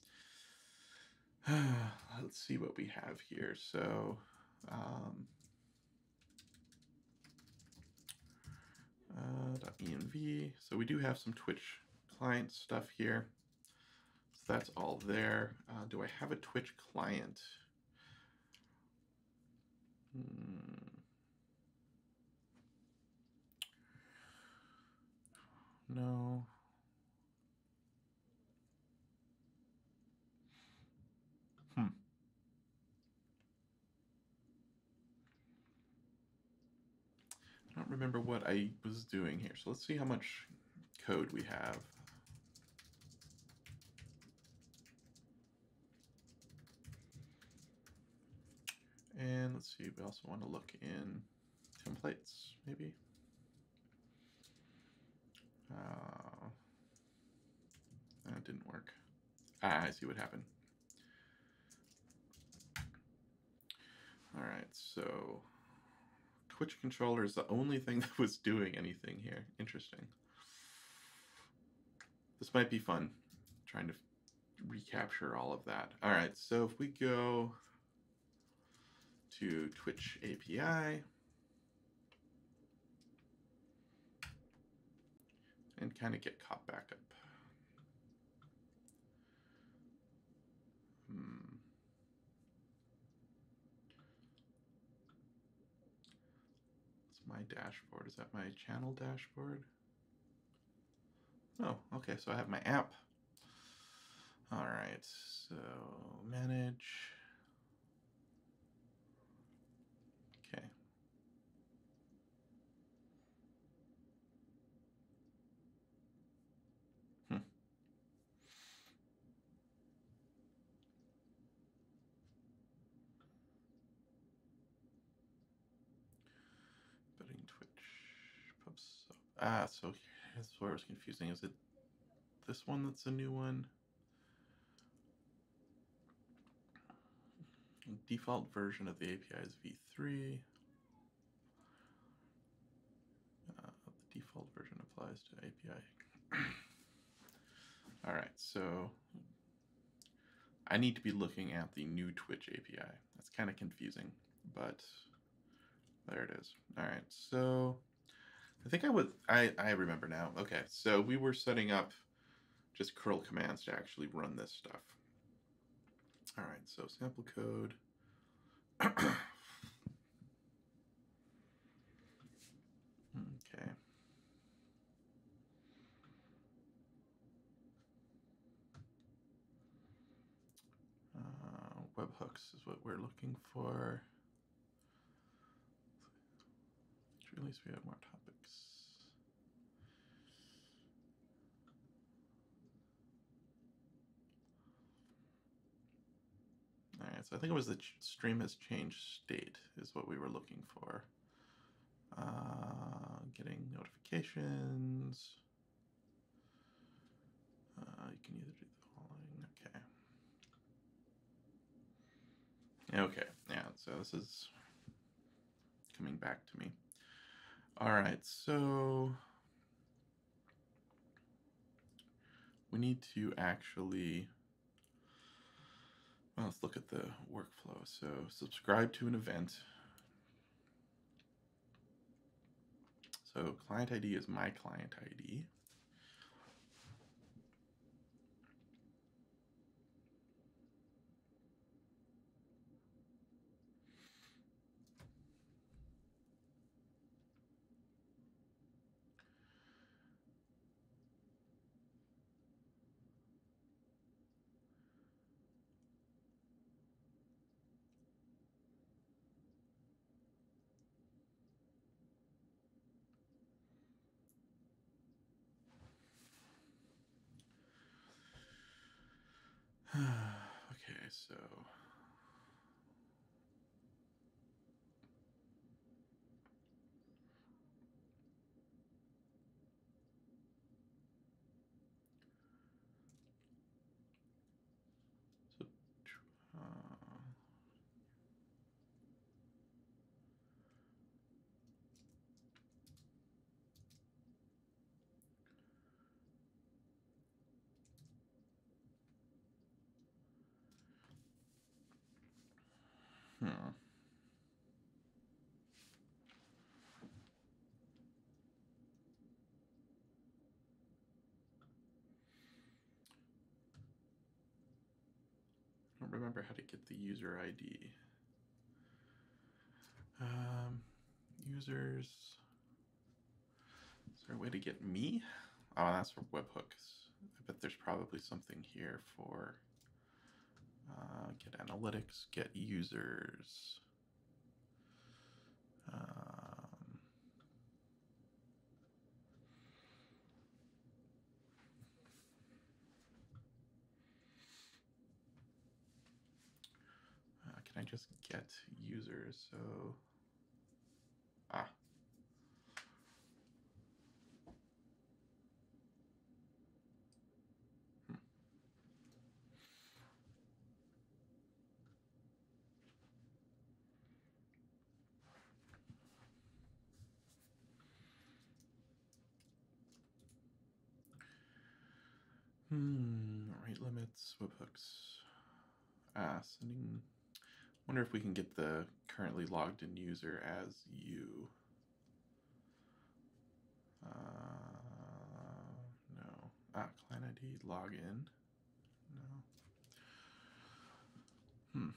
S1: Let's see what we have here. So .env. So we do have some Twitch client stuff here. So that's all there. Do I have a Twitch client? No. I don't remember what I was doing here. So let's see how much code we have. And let's see, we also want to look in templates, maybe. That didn't work. I see what happened. All right, so Twitch controller is the only thing that was doing anything here. Interesting. This might be fun, trying to recapture all of that. All right, so if we go to Twitch API and kind of get caught back up. It's my dashboard. Is that my channel dashboard? Oh, okay, so I have my app. All right, so manage. Okay. Hmm. Building Twitch. Pubs. So here's where it was confusing. Is it this one that's a new one? Default version of the API is v3. The default version applies to API. All right, so I need to be looking at the new Twitch API. That's kind of confusing, but there it is. All right, so I think I remember now. Okay, so we were setting up just curl commands to actually run this stuff. All right, so sample code. Okay. Webhooks is what we're looking for. At least we have more topics. All right, so I think it was the stream has changed state is what we were looking for. Getting notifications. You can either do the following. Okay. Okay, yeah, so this is coming back to me. All right, so we need to actually, well, let's look at the workflow. So subscribe to an event. So client ID is my client ID. Okay, so uh, hmm. I don't remember how to get the user ID. Users. Is there a way to get me? Oh, that's for webhooks. I bet there's probably something here for get analytics, get users. Can I just get users? So, ah. Rate limits, webhooks. Sending. Wonder if we can get the currently logged in user as you. No. Client ID, login. No.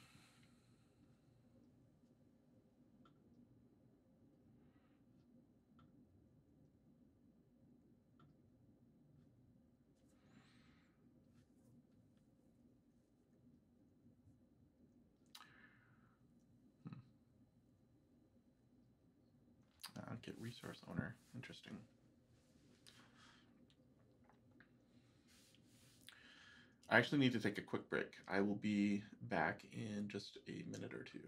S1: get resource owner. Interesting. I actually need to take a quick break. I will be back in just a minute or two.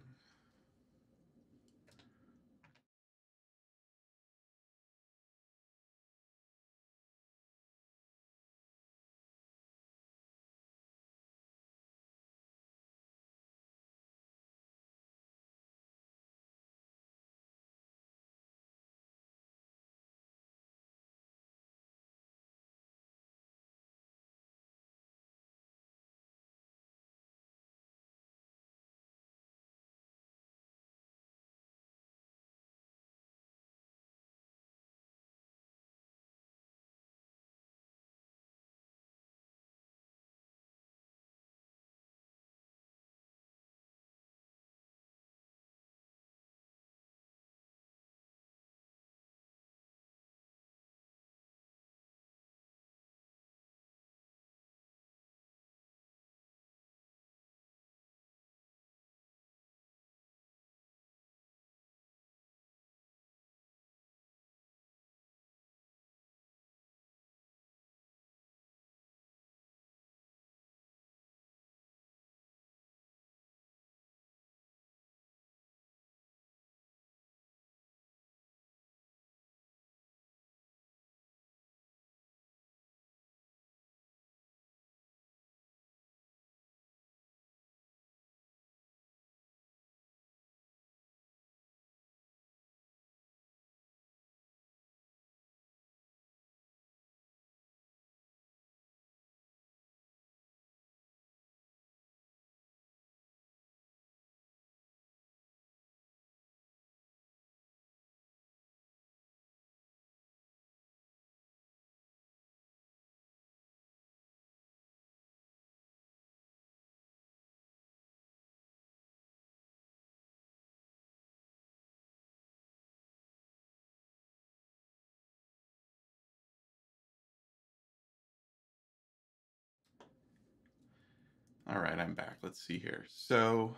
S1: All right, I'm back. Let's see here. So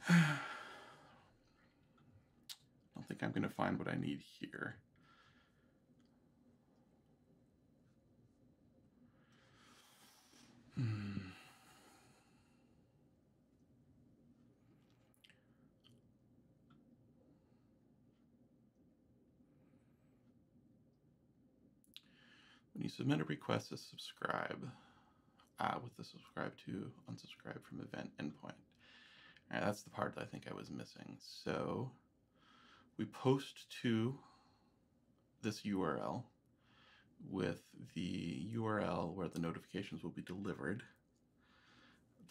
S1: I don't think I'm going to find what I need here. When you submit a request to subscribe, with the subscribe to, unsubscribe from event endpoint. All right, that's the part that I think I was missing. So we post to this URL with the URL where the notifications will be delivered,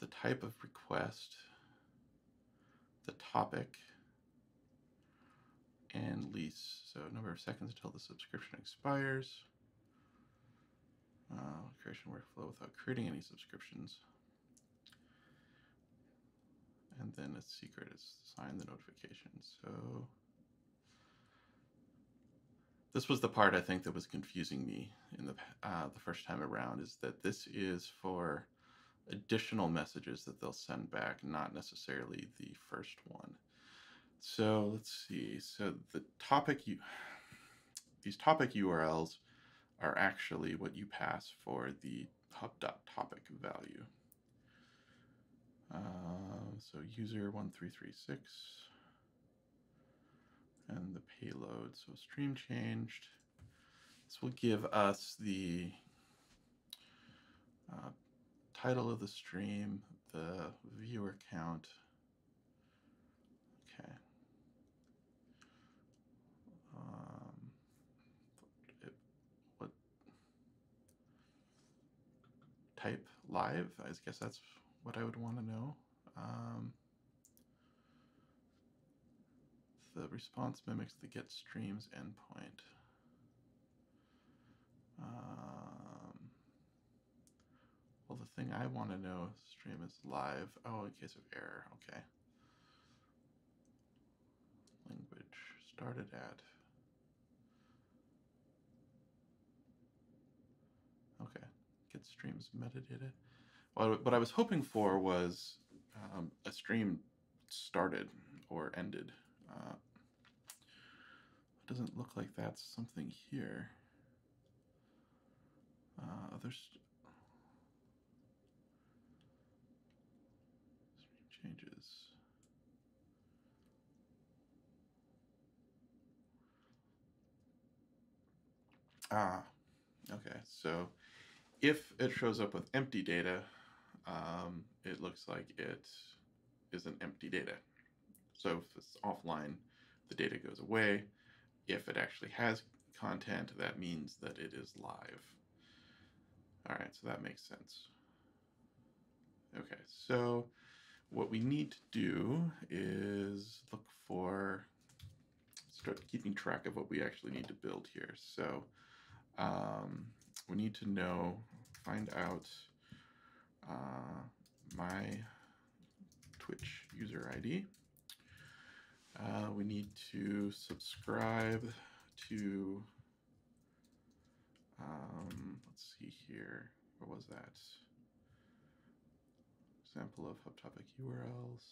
S1: the type of request, the topic, and lease. So number of seconds until the subscription expires. Creation workflow without creating any subscriptions. And then a secret is sign the notification. So this was the part I think that was confusing me in the first time around, is that this is for additional messages that they'll send back, not necessarily the first one. So let's see. So the these topic URLs are actually what you pass for the hub.topic value. So user 1336 and the payload. So stream changed. This will give us the title of the stream, the viewer count. Okay. What type live? I guess that's what I would want to know. The response mimics the get streams endpoint. Well, the thing I want to know, stream is live. Oh, in case of error. Okay. Language started at. Okay. Get streams metadata. Well, what I was hoping for was a stream started or ended. doesn't look like that's something here. Other changes. Okay, so if it shows up with empty data, it looks like it isn't empty data. So if it's offline, the data goes away. If it actually has content, that means that it is live. All right, so that makes sense. Okay, so what we need to do is look for, start keeping track of what we actually need to build here. So we need to know, find out my Twitch user ID. We need to subscribe to, let's see here, what was that? Example of hub topic URLs.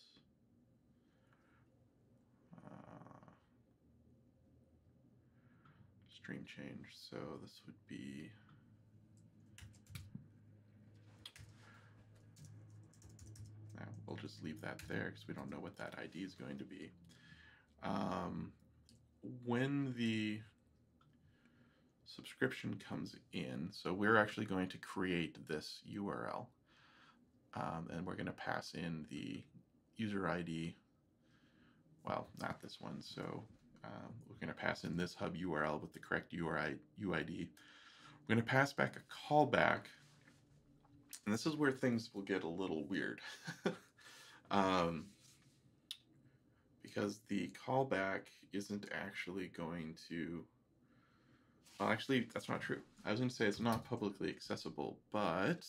S1: Stream change, so this would be we'll just leave that there because we don't know what that ID is going to be. When the subscription comes in, so we're actually going to create this URL, and we're going to pass in the user ID. Well, not this one. So we're going to pass in this hub URL with the correct UID. We're going to pass back a callback. And this is where things will get a little weird. Because the callback isn't actually going to, well, actually, that's not true. I was going to say it's not publicly accessible, but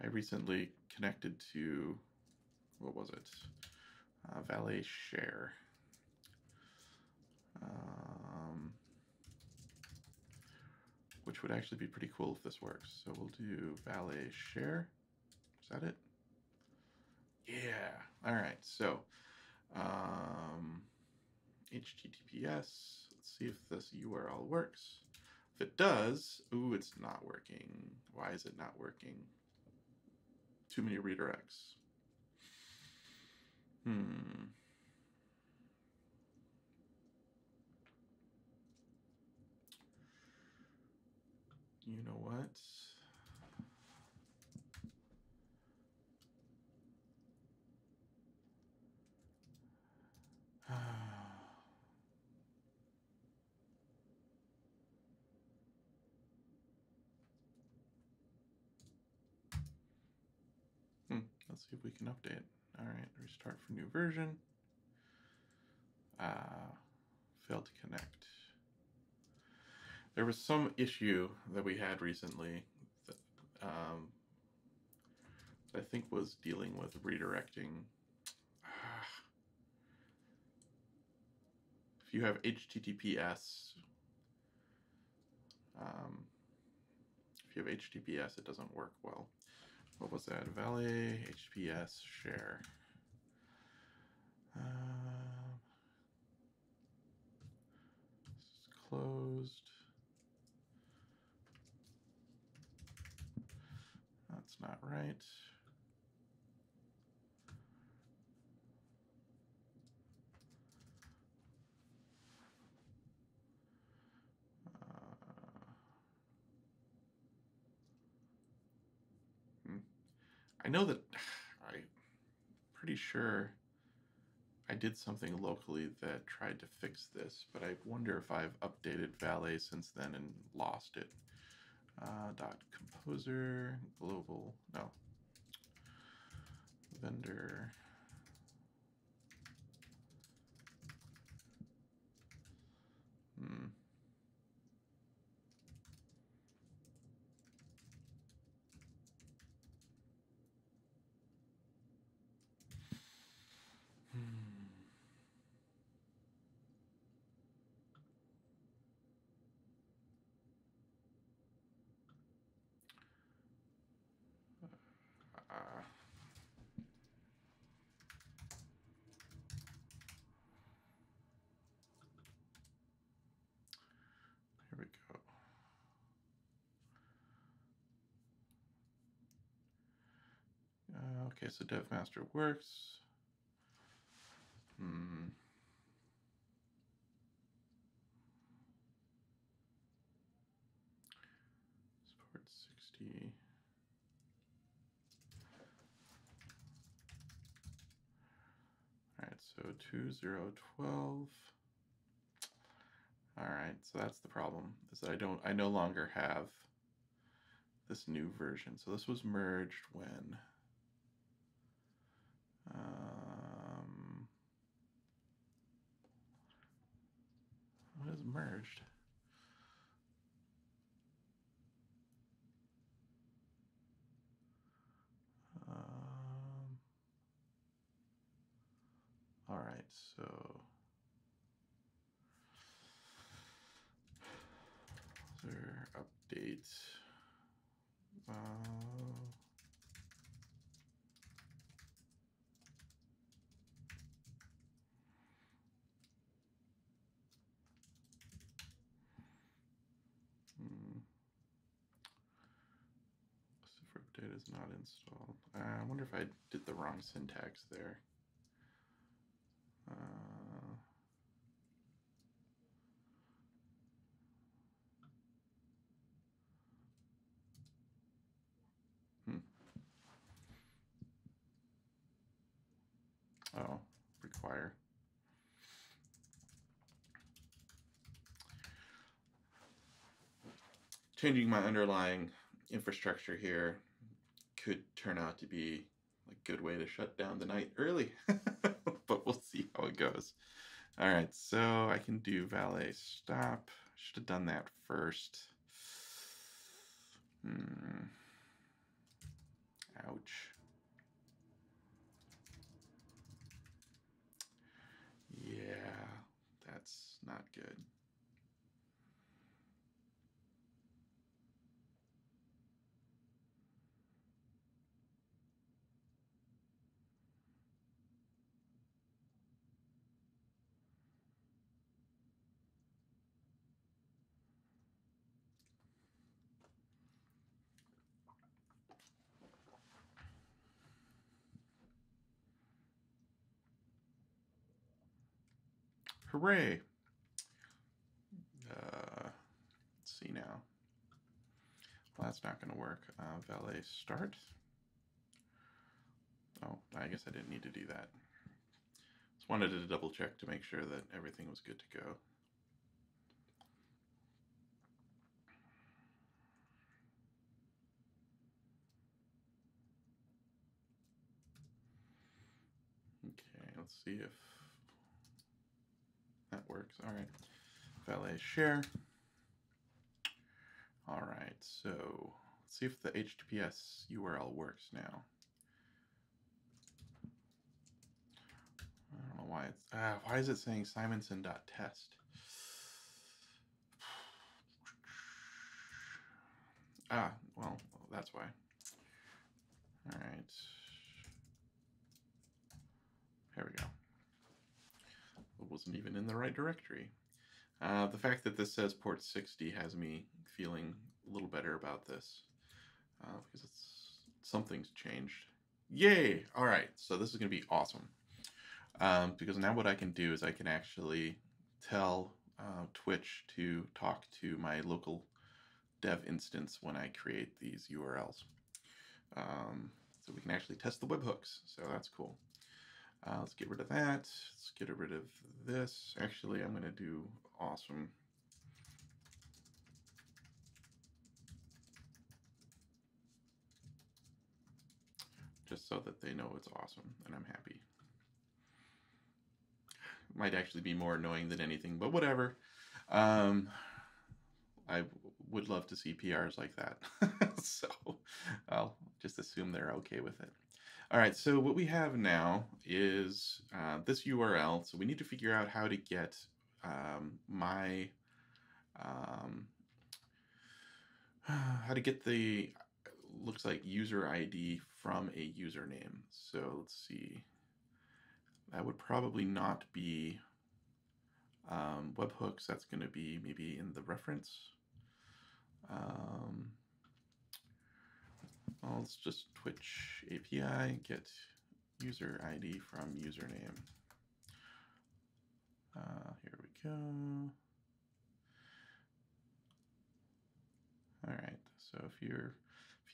S1: I recently connected to, what was it? Valet Share. Which would actually be pretty cool if this works. So we'll do Valet Share. Is that it? Yeah. All right. So HTTPS. Let's see if this URL works. If it does, ooh, it's not working. Why is it not working? Too many redirects. You know what? Let's see if we can update. All right, restart for new version. Failed to connect. There was some issue that we had recently that I think was dealing with redirecting. If you have HTTPS, it doesn't work well. What was that? Valet HTTPS share. This is closed. That's not right. I know that I'm pretty sure I did something locally that tried to fix this, but I wonder if I've updated Valet since then and lost it. Composer global, no, vendor. Okay, so dev master works. Support 60. All right, so 2012. All right, so that's the problem, is that I no longer have this new version. So this was merged when? What is merged? All right, so there update. Update is not installed. I wonder if I did the wrong syntax there. Oh, require. Changing my underlying infrastructure here could turn out to be a good way to shut down the night early, but we'll see how it goes. All right, so I can do valet stop. Should have done that first. Ouch. Yeah, that's not good. Hooray. Let's see now. Well, that's not going to work. Valet start. Oh, I guess I didn't need to do that. Just wanted to double check to make sure that everything was good to go. Okay, let's see if that works. All right, valet share. All right, so let's see if the HTTPS URL works now. I don't know why it's, why is it saying Simensen.test? Well, that's why. All right. There we go. It wasn't even in the right directory. The fact that this says port 60 has me feeling a little better about this because something's changed. Yay! All right, so this is going to be awesome because now what I can do is I can actually tell Twitch to talk to my local dev instance when I create these URLs. So we can actually test the webhooks, so that's cool. Let's get rid of that. Let's get rid of this. Actually, I'm going to do awesome. Just so that they know it's awesome and I'm happy. Might actually be more annoying than anything, but whatever. I would love to see PRs like that. So I'll just assume they're okay with it. All right, so what we have now is this URL. So we need to figure out how to get how to get the, looks like user ID from a username. So let's see. That would probably not be webhooks. That's going to be maybe in the reference. Well, let's just Twitch API, get user ID from username. Here we go. All right, so if you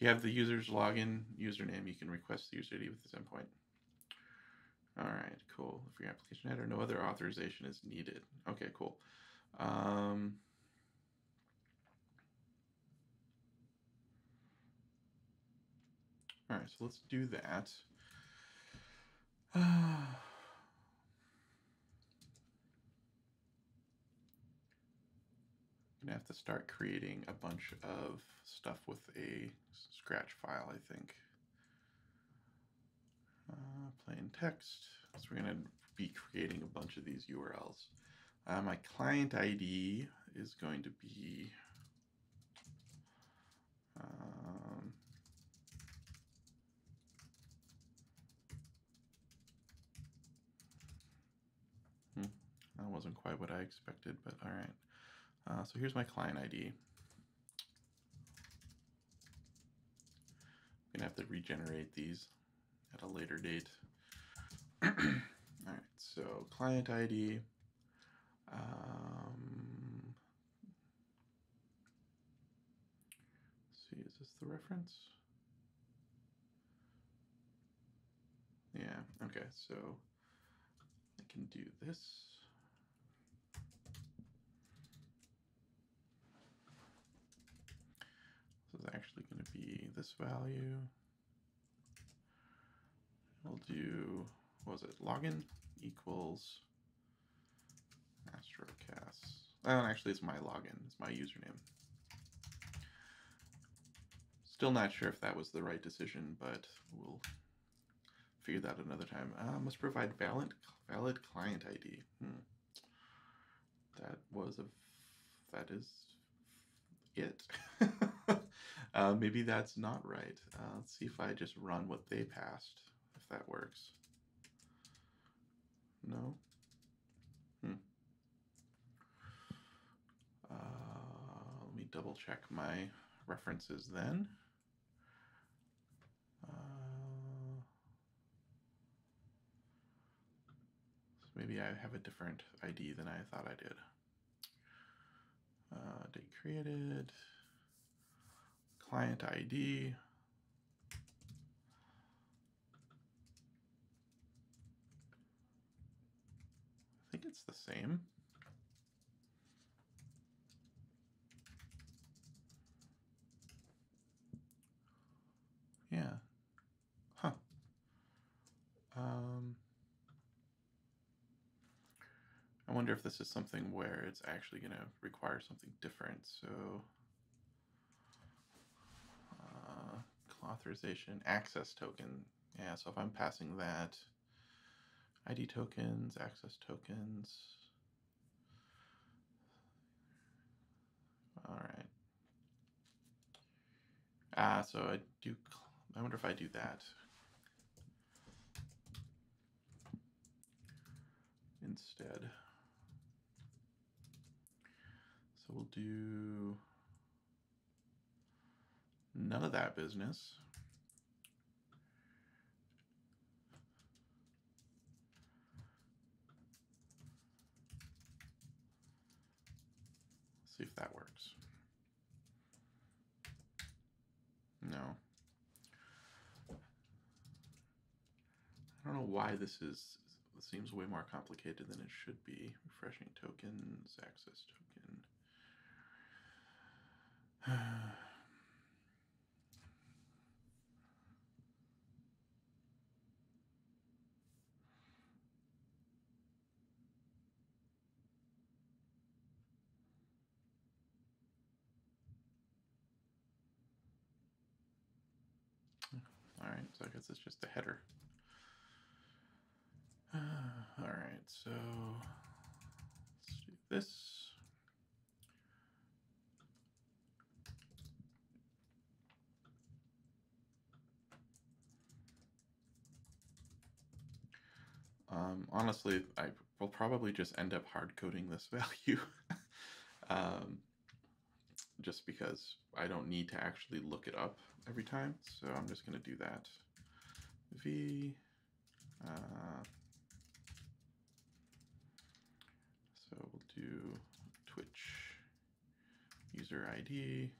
S1: have the user's login username, you can request the user ID with this endpoint. All right, cool. For your application header, no other authorization is needed. Okay, cool. All right, so let's do that. Gonna have to start creating a bunch of stuff with a scratch file, I think. Plain text. So we're gonna be creating a bunch of these URLs. My client ID is going to be that wasn't quite what I expected, but all right. So here's my client ID. I'm gonna have to regenerate these at a later date. All right, so client ID. Let's see, is this the reference? Yeah, okay, so I can do this. This is actually going to be this value. We'll do, what was it, login equals Astrocasts. Oh, actually it's my login, it's my username. Still not sure if that was the right decision, but we'll figure that another time. Must provide valid client ID. That is it. Maybe that's not right. Let's see if I just run what they passed, if that works. No? Let me double check my references then. So maybe I have a different ID than I thought I did. Date created, client ID. I think it's the same. Yeah. Huh. I wonder if this is something where it's actually going to require something different. So authorization, access token. Yeah, so if I'm passing that, ID tokens, access tokens. All right. So I wonder if I do that instead. So we'll do none of that business. See if that works. No. I don't know why this seems way more complicated than it should be. Refreshing tokens, access token. All right, so I guess it's just a header. All right, so let's do this. Honestly, I will probably just end up hard coding this value. just because I don't need to actually look it up every time. So I'm just going to do that. V. So we'll do Twitch user ID.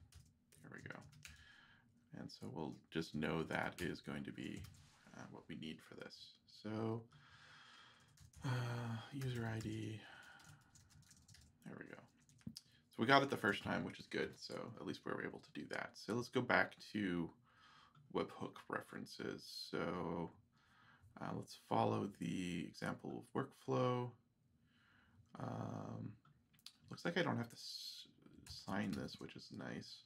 S1: There we go. And so we'll just know that is going to be what we need for this. So user ID. There we go. So we got it the first time, which is good. So at least we were able to do that. So let's go back to webhook references. So let's follow the example of workflow. Looks like I don't have to sign this, which is nice.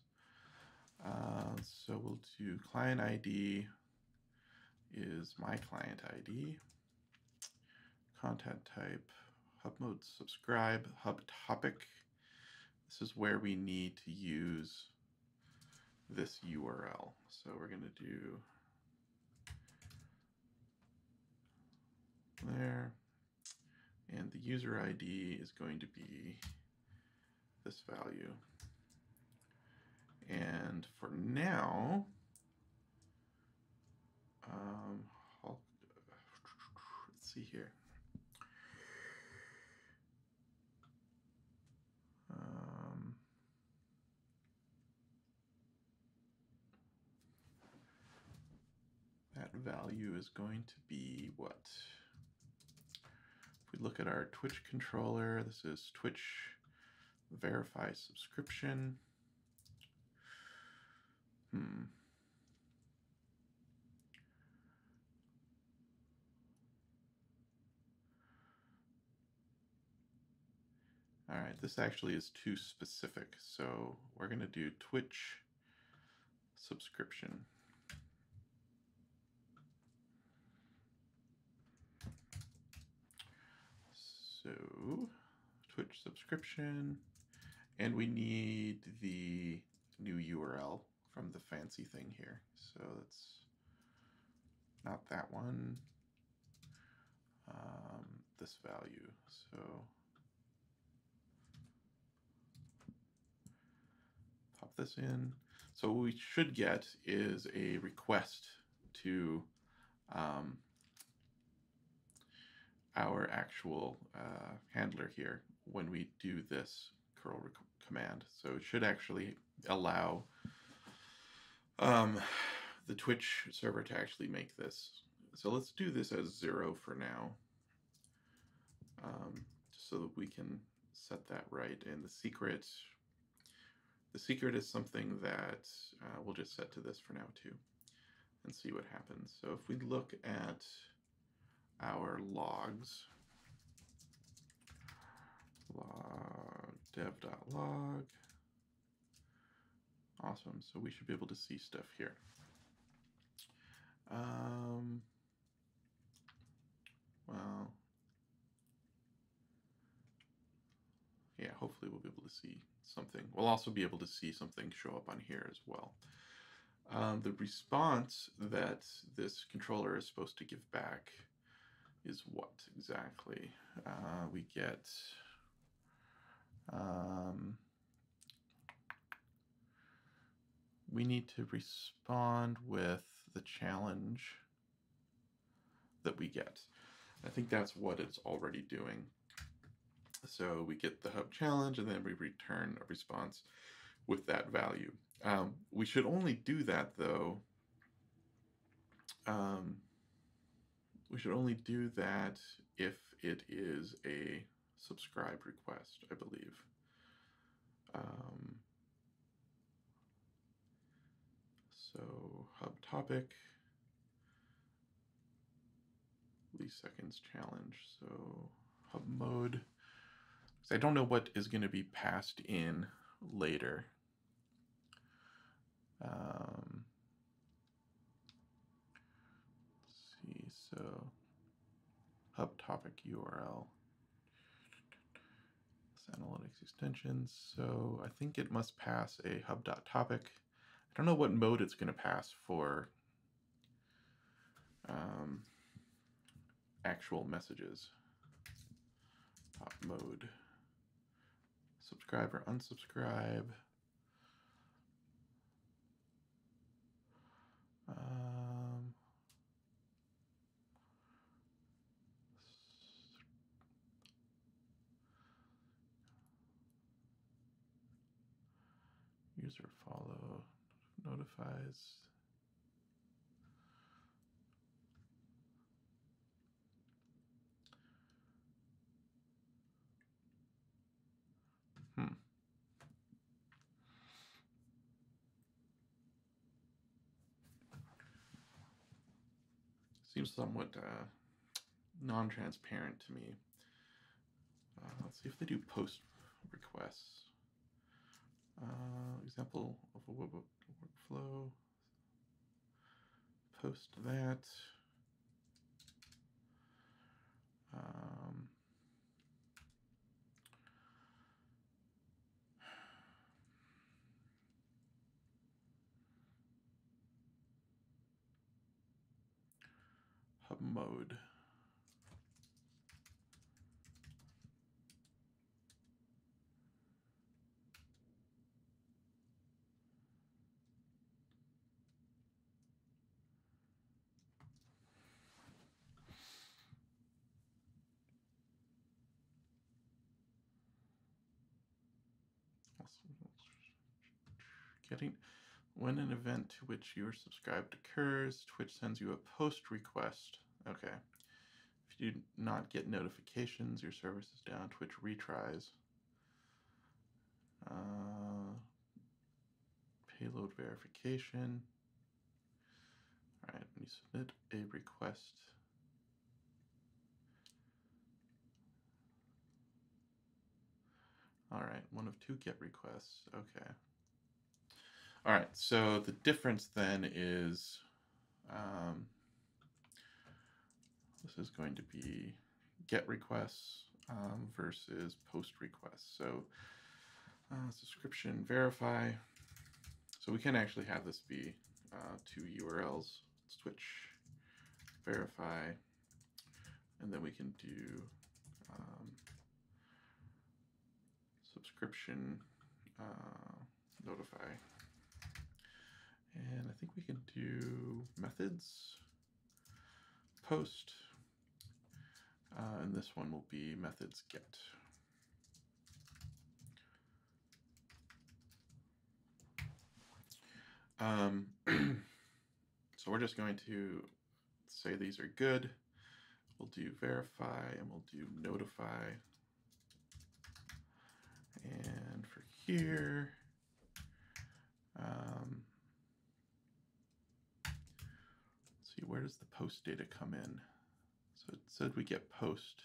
S1: So we'll do client ID is my client ID. Content type, hub mode subscribe, hub topic. This is where we need to use this URL. So we're going to do there. And the user ID is going to be this value. And for now, let's see here. That value is going to be what? If we look at our Twitch controller, this is Twitch verify subscription. All right, this actually is too specific. So we're going to do Twitch subscription. So Twitch subscription, and we need the new URL from the fancy thing here. So that's not that one, this value. So pop this in. So what we should get is a request to our actual handler here when we do this curl command. So it should actually allow the Twitch server to actually make this. So let's do this as 0 for now, just so that we can set that right. And the secret is something that we'll just set to this for now too, and see what happens. So if we look at our logs, dev.log, awesome. So we should be able to see stuff here. Well, yeah, hopefully we'll be able to see something. We'll also be able to see something show up on here as well. The response that this controller is supposed to give back is what exactly? We get we need to respond with the challenge that we get. I think that's what it's already doing. So we get the hub challenge, and then we return a response with that value. We should only do that, though. We should only do that if it is a subscribe request, I believe. So hub topic, least seconds challenge. So hub mode. I don't know what is going to be passed in later. Let's see, so hub topic URL. Analytics extensions. So I think it must pass a hub.topic. I don't know what mode it's going to pass for actual messages. Top mode. Subscribe or unsubscribe. user follow notifies. Seems somewhat non-transparent to me. Let's see if they do post requests. Example of a workflow. Post that. Hub mode. Getting when an event to which you are subscribed occurs, Twitch sends you a post request. Okay. If you do not get notifications, your service is down. Twitch retries. Payload verification. All right, when you submit a request, all right, one of two GET requests. Okay. All right, so the difference then is this is going to be GET requests versus POST requests. So subscription verify. So we can actually have this be two URLs. Let's Twitch verify, and then we can do subscription notify. And I think we can do methods post, and this one will be methods get. So we're just going to say these are good. We'll do verify and we'll do notify. And for here, let's see, where does the post data come in? So it said we get post.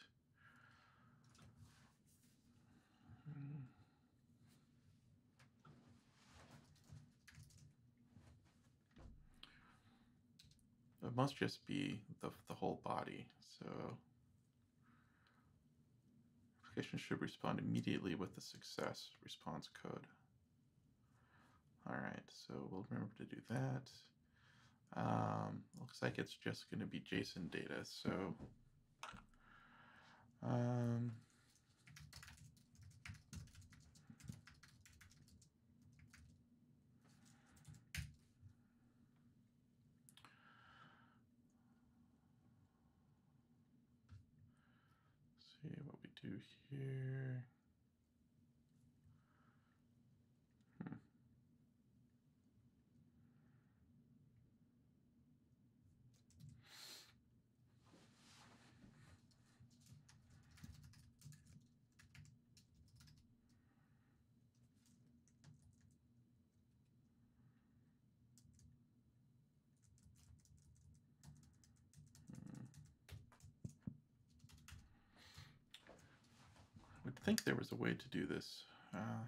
S1: It must just be the whole body. So application should respond immediately with the success response code. All right, so we'll remember to do that. Looks like it's just going to be JSON data. So see what we do here. I would think there was a way to do this.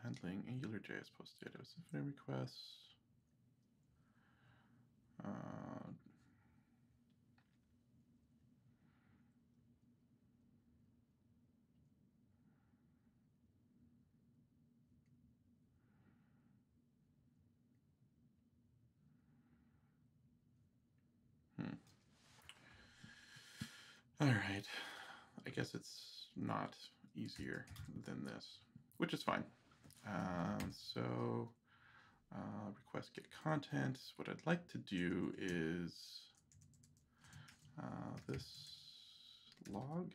S1: Handling AngularJS post data with Symfony requests. All right, I guess it's not easier than this, which is fine. So request get content. What I'd like to do is this log.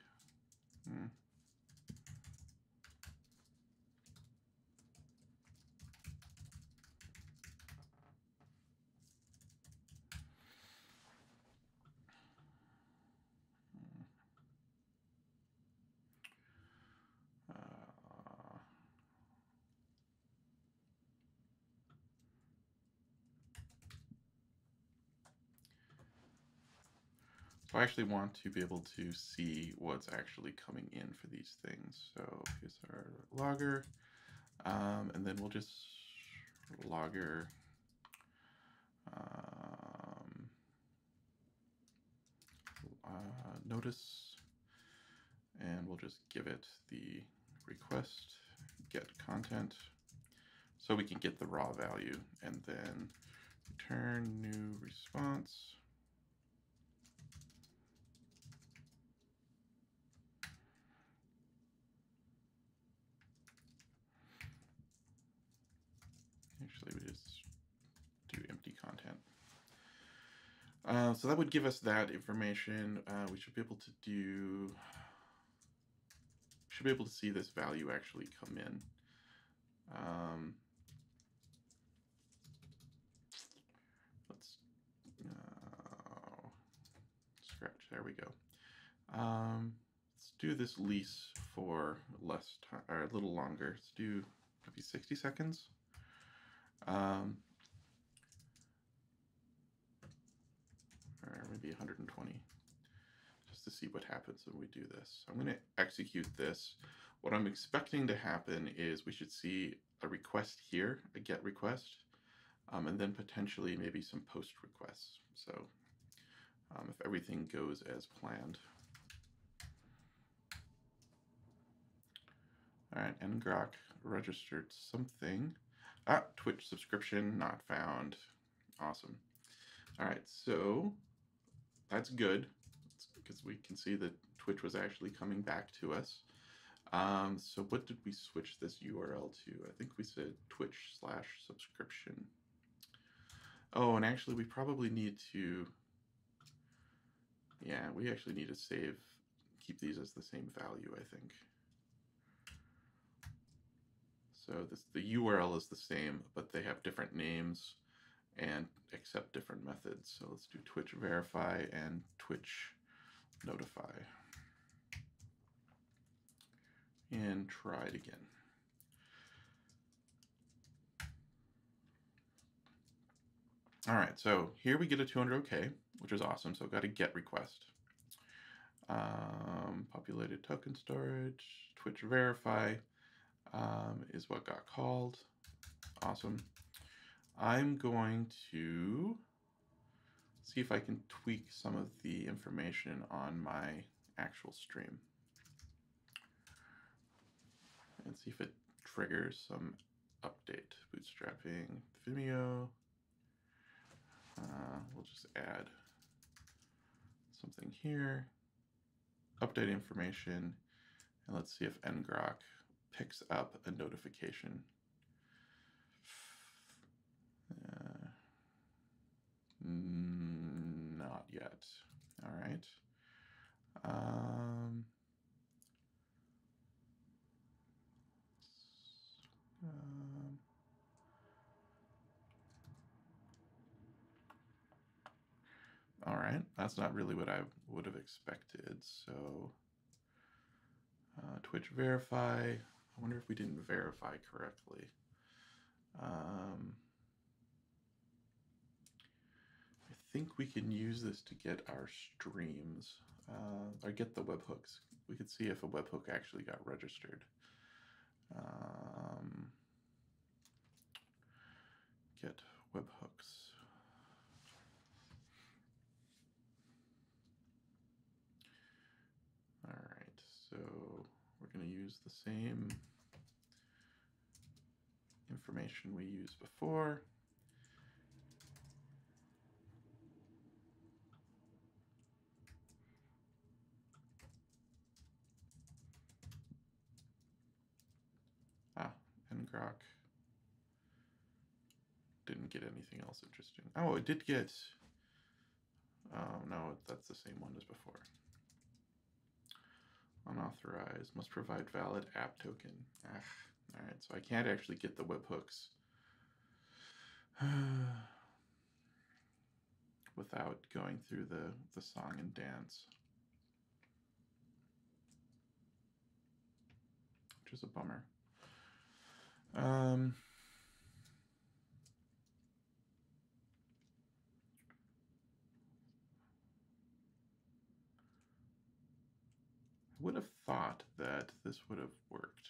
S1: So I actually want to be able to see what's actually coming in for these things. So here's our logger, and then we'll just logger notice, and we'll just give it the request get content so we can get the raw value, and then return new response. Actually, we just do empty content. So that would give us that information. We should be able to see this value actually come in. Let's scratch. There we go. Let's do this lease for less time, or a little longer. Let's do maybe 60 seconds. Or maybe 120, just to see what happens when we do this. I'm going to execute this. What I'm expecting to happen is we should see a request here, a GET request, and then potentially maybe some POST requests. So if everything goes as planned. All right, ngrok registered something. Twitch subscription not found. Awesome. All right, so that's good because we can see that Twitch was actually coming back to us. So what did we switch this URL to? I think we said Twitch/subscription. Oh, and actually we probably need to, yeah, we actually need to keep these as the same value, I think. So the URL is the same, but they have different names and accept different methods. So let's do Twitch verify and Twitch notify. And try it again. All right, so here we get a 200 OK, which is awesome. So I've got a GET request. Populated token storage, Twitch verify is what got called. Awesome. I'm going to see if I can tweak some of the information on my actual stream and see if it triggers some update. Bootstrapping Vimeo. We'll just add something here. Update information, and let's see if ngrok picks up a notification. Not yet. All right. All right, that's not really what I would have expected. So Twitch verify. I wonder if we didn't verify correctly. I think we can use this to get our streams, or get the webhooks. We could see if a webhook actually got registered. Get webhooks. All right, so we're going to use the same information we used before. ngrok didn't get anything else interesting. Oh, it did get, oh no, that's the same one as before. Unauthorized, must provide valid app token. All right, so I can't actually get the webhooks without going through the song and dance, which is a bummer. I would have thought that this would have worked.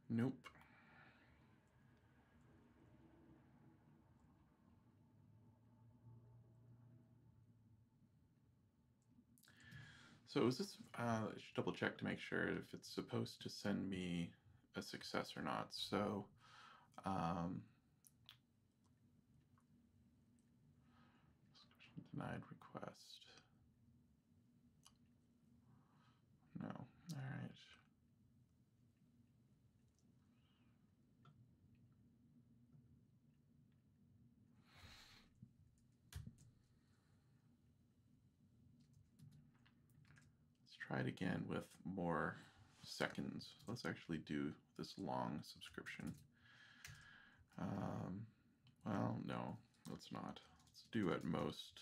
S1: Nope. So is this, I should double check to make sure if it's supposed to send me a success or not. So, denied request. No, all right. Let's try it again with more seconds. Let's actually do this long subscription. Well, no, let's not. Let's do at most,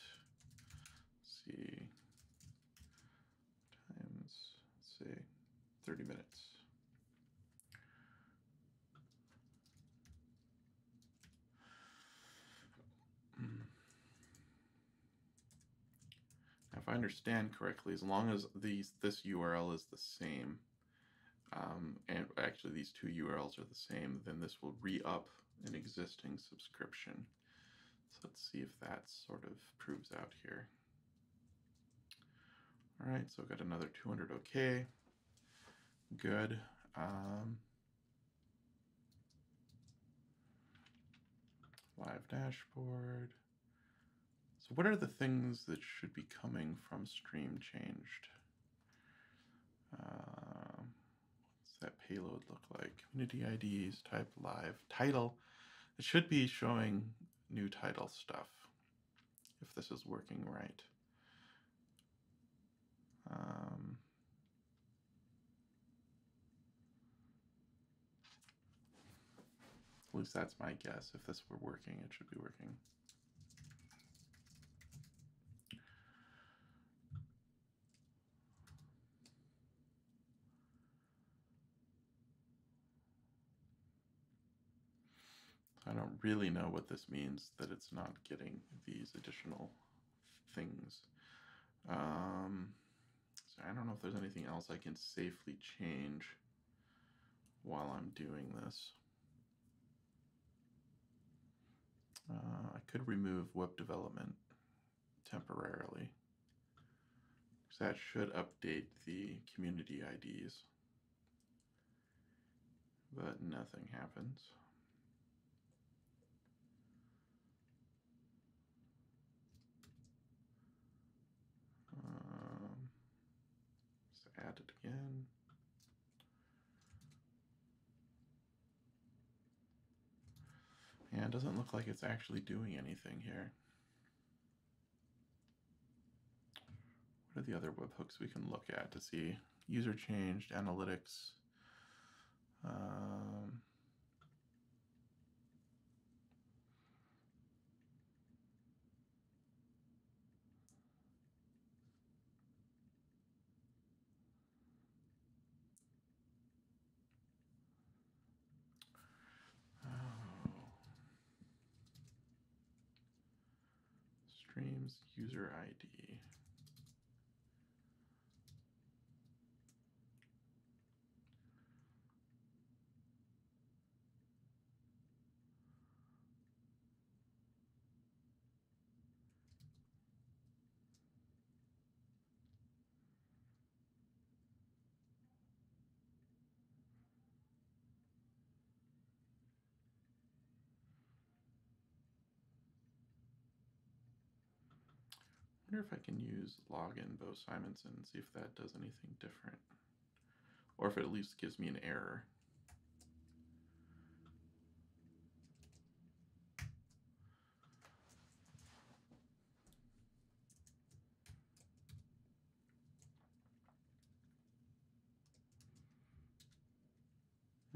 S1: let's see, times, let's say 30 minutes. Now, if I understand correctly, as long as this URL is the same, and actually these two URLs are the same, then this will re-up an existing subscription. So let's see if that sort of proves out here. All right, so I've got another 200 OK. Good. Live dashboard. So what are the things that should be coming from stream changed? What's that payload look like? Community IDs, type live, title. It should be showing new title stuff if this is working right. At least that's my guess. If this were working, it should be working. I don't really know what this means, that it's not getting these additional things. So I don't know if there's anything else I can safely change while I'm doing this. I could remove web development temporarily, because that should update the community IDs, but nothing happens. Let's add it again. Yeah, it doesn't look like it's actually doing anything here. What are the other webhooks we can look at to see? User changed, analytics. Streams user ID. I wonder if I can use login Beau Simensen and see if that does anything different, or if it at least gives me an error.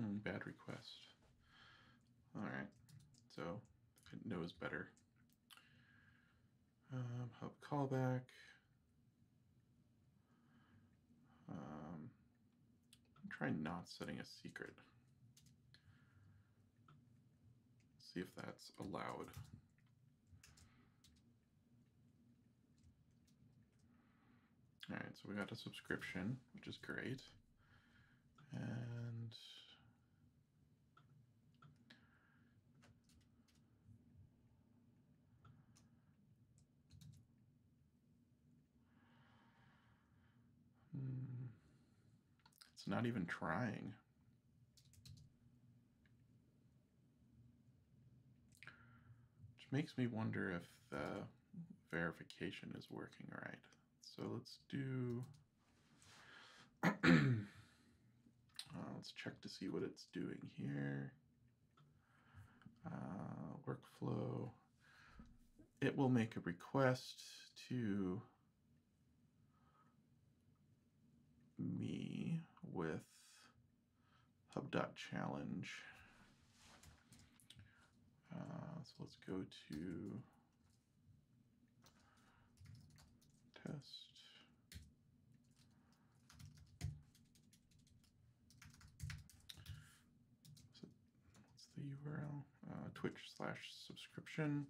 S1: Bad request. All right, so it knows better. Hub callback. Try not setting a secret. See if that's allowed. All right, so we got a subscription, which is great. And it's not even trying. Which makes me wonder if the verification is working right. So let's do, let's check to see what it's doing here. Workflow. It will make a request to me with hub.challenge. So let's go to test. So what's the URL? Twitch/subscription.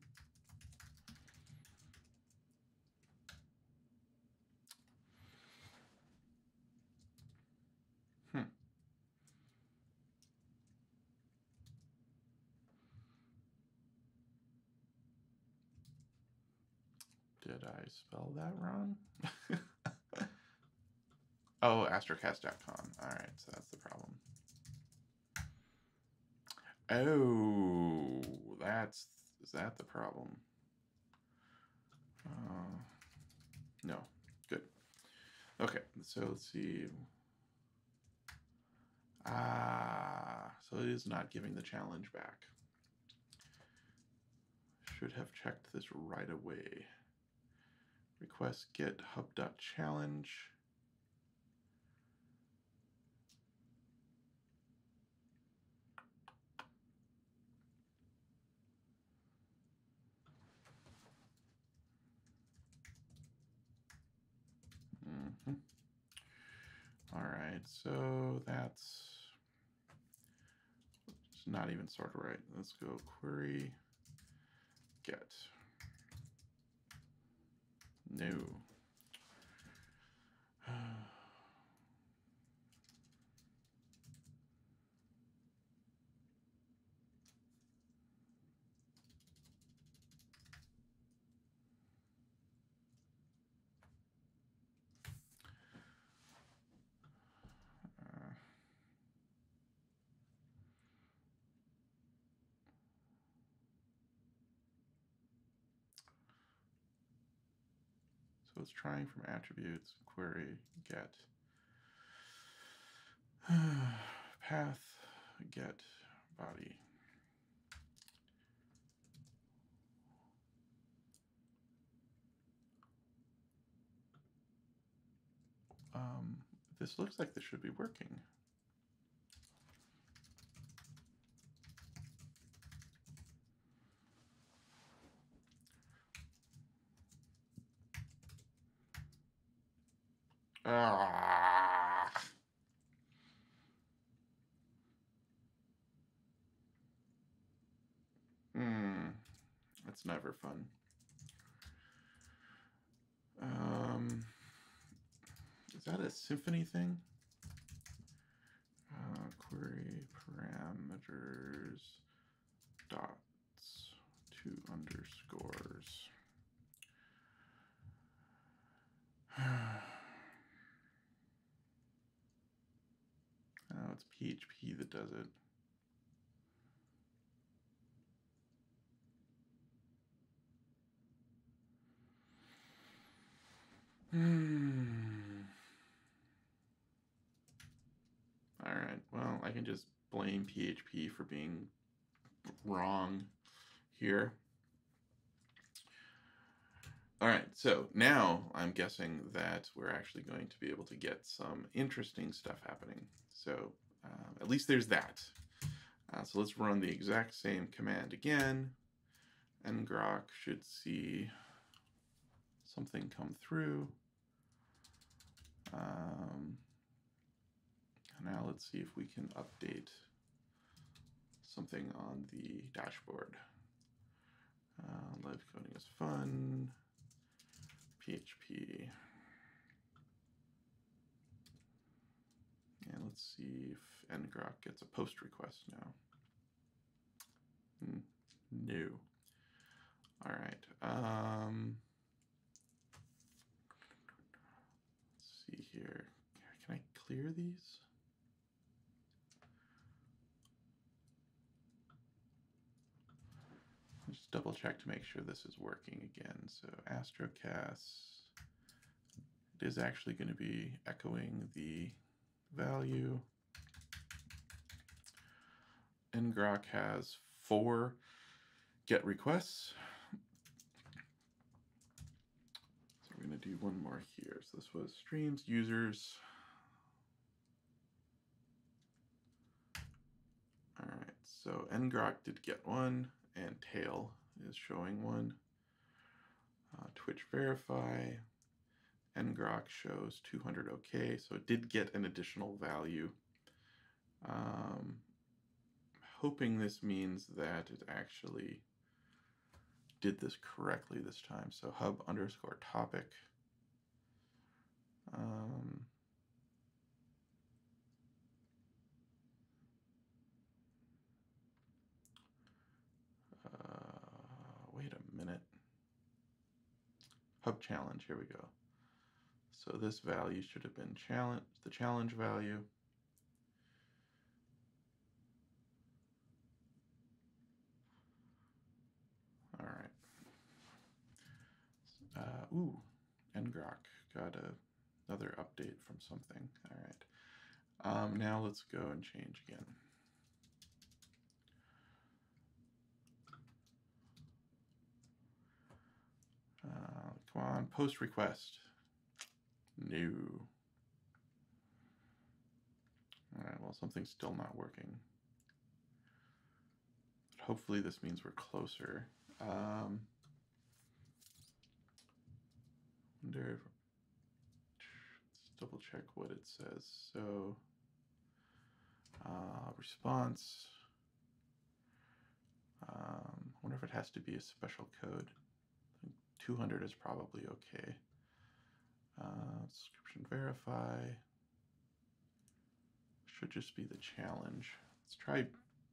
S1: Did I spell that wrong? Oh, Astrocast.com. All right, so that's the problem. Oh, is that the problem? No, good. Okay, so let's see. So it is not giving the challenge back. Should have checked this right away. Request get hub.challenge. All right, so that's not even sort of right. Let's go query get. No. So it's trying from attributes, query, get, path, get, body. This looks like this should be working. That's never fun. Is that a Symfony thing? Query parameters dots 2 underscores. Oh, it's PHP that does it. All right, well, I can just blame PHP for being wrong here. All right, so now I'm guessing that we're actually going to be able to get some interesting stuff happening. So at least there's that. So let's run the exact same command again. ngrok should see something come through. Now let's see if we can update something on the dashboard. Live coding is fun. PHP. And let's see if ngrok gets a post request now. No. All right. Let's see here. Can I clear these? Just double check to make sure this is working again. So Astrocasts, it is actually going to be echoing the value. ngrok has 4 get requests. So we're going to do one more here. So this was streams, users. All right, so ngrok did get 1, and tail is showing 1. Twitch verify. ngrok shows 200 OK, so it did get an additional value. Hoping this means that it actually did this correctly this time. So hub_topic. Wait a minute. Hub challenge, here we go. So this value should have been the challenge value. All right. Ooh, ngrok got another update from something. All right. Now let's go and change again. Come on, post request. No. All right, well, something's still not working. But hopefully this means we're closer. Wonder if, let's double check what it says. So response. Wonder if it has to be a special code. I think 200 is probably okay. Description verify. Should just be the challenge. Let's try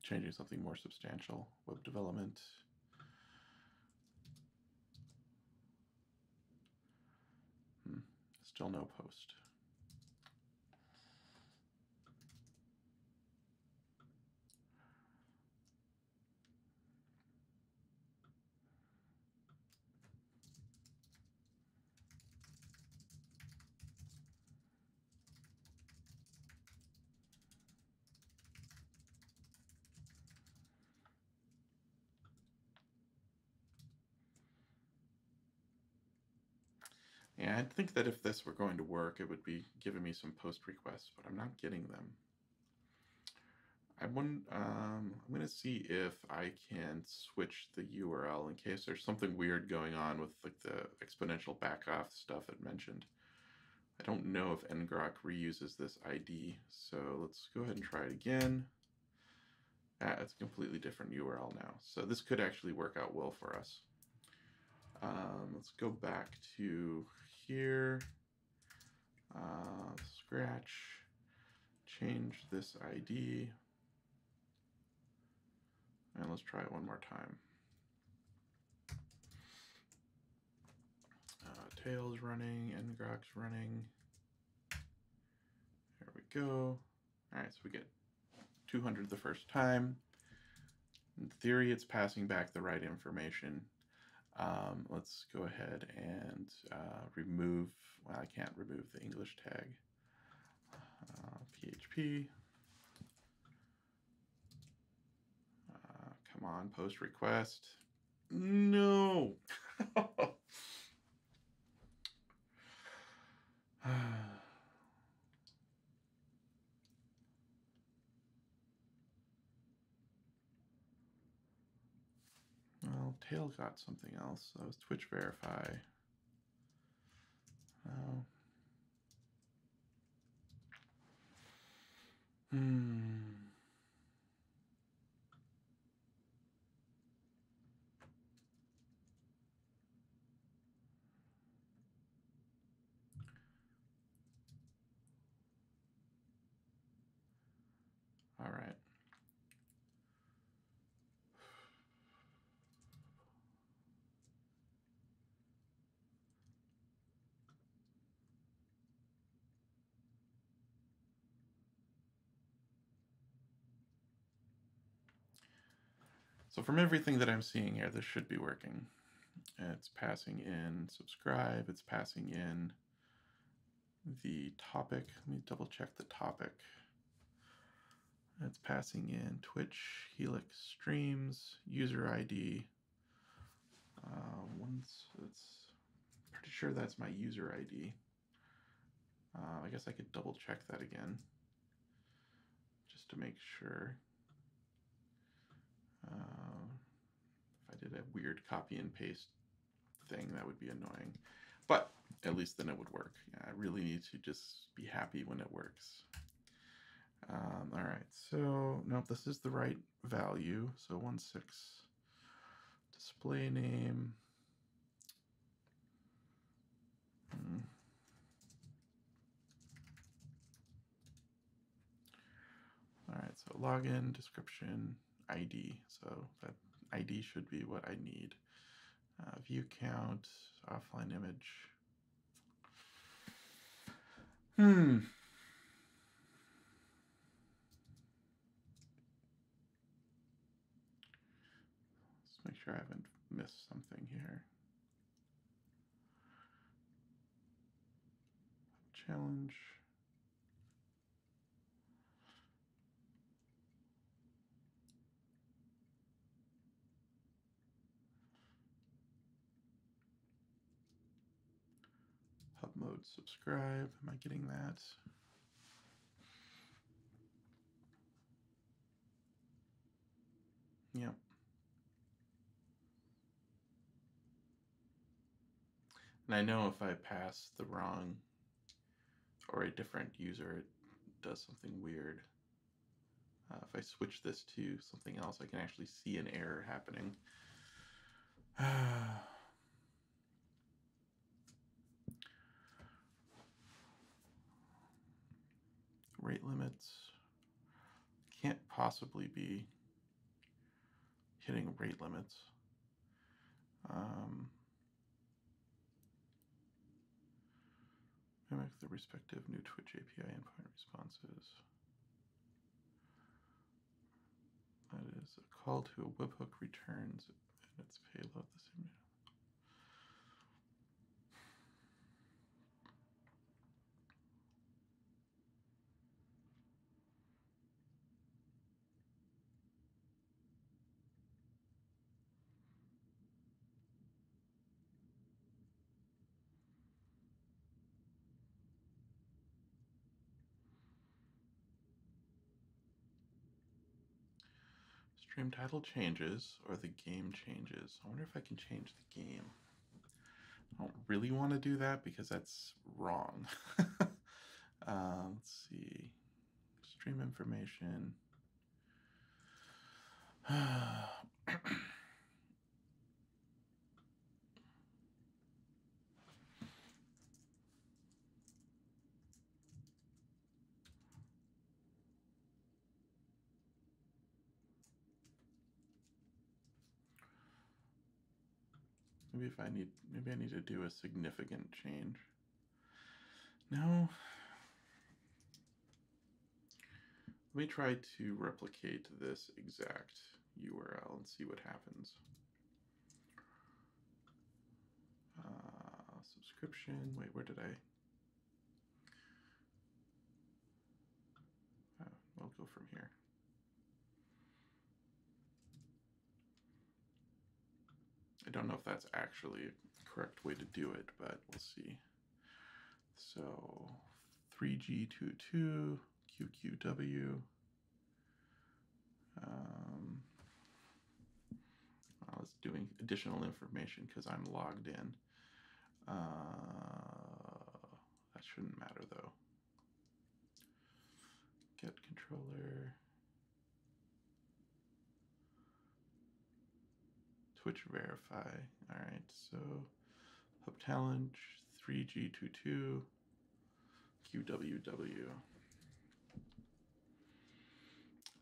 S1: changing something more substantial. Web development. Still no post. Yeah, I'd think that if this were going to work, it would be giving me some post requests, but I'm not getting them. I'm going to see if I can switch the URL in case there's something weird going on with like the exponential backoff stuff it mentioned. I don't know if ngrok reuses this ID, so let's go ahead and try it again. It's a completely different URL now, so this could actually work out well for us. Let's go back to here, scratch, change this ID, and let's try it one more time. Tail's running, ngrok's running. There we go. All right, so we get 200 the first time. In theory, it's passing back the right information. Let's go ahead and remove, well, I can't remove the English tag. PHP. Come on, post request. No. still got something else. That was Twitch verify. Oh. All right. So from everything that I'm seeing here, this should be working. It's passing in subscribe, it's passing in the topic. Let me double check the topic. It's passing in Twitch, Helix streams, user ID. It's pretty sure that's my user ID. I guess I could double check that again, just to make sure. If I did a weird copy and paste thing, that would be annoying. But at least then it would work. Yeah, I really need to just be happy when it works. All right, so nope, this is the right value. So 1.6 display name. All right, so login, description, ID. So that ID should be what I need. View count, offline image. Let's make sure I haven't missed something here. Challenge. Hub mode subscribe. Am I getting that? Yep. And I know if I pass the wrong or a different user, it does something weird. If I switch this to something else, I can actually see an error happening. Rate limits. Can't possibly be hitting rate limits. Mimic the respective new Twitch API endpoint responses. That is a call to a webhook returns and its payload the same. Stream title changes or the game changes. I wonder if I can change the game. I don't really want to do that because that's wrong. Let's see. Stream information. Maybe I need to do a significant change. No. Let me try to replicate this exact URL and see what happens. Subscription. Wait, where did I? I'll go from here. I don't know if that's actually a correct way to do it, but we'll see. So 3G22 QQW. Now it's doing additional information because I'm logged in. That shouldn't matter though. Get controller. Twitch verify. All right, so hub challenge 3G22 QWW.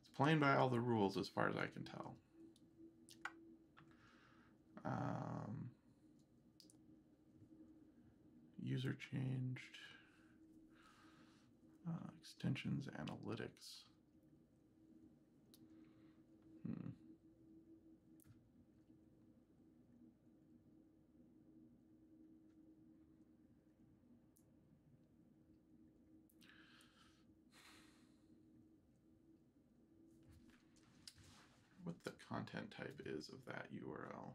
S1: It's playing by all the rules as far as I can tell. User changed. Extensions analytics. What the content type is of that URL.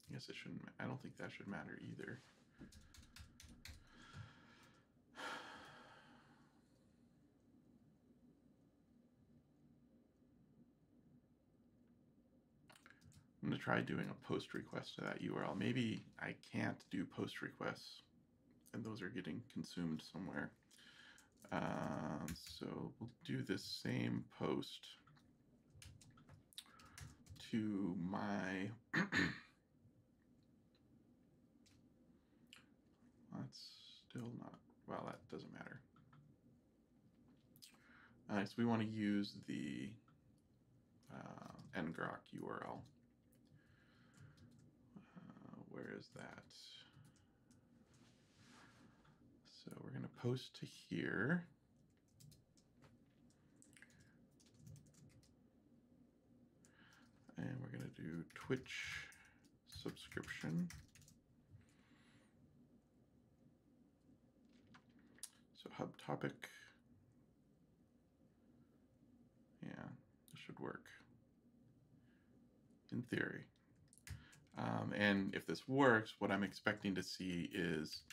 S1: I guess it shouldn't, I don't think that should matter either. I'm going to try doing a post request to that URL. Maybe I can't do post requests and those are getting consumed somewhere. So we'll do this same post to my that's still not, well, that doesn't matter. So we want to use the ngrok URL. Where is that? So we're going to post to here. And we're going to do Twitch subscription. So hub topic. Yeah, this should work in theory. And if this works, what I'm expecting to see is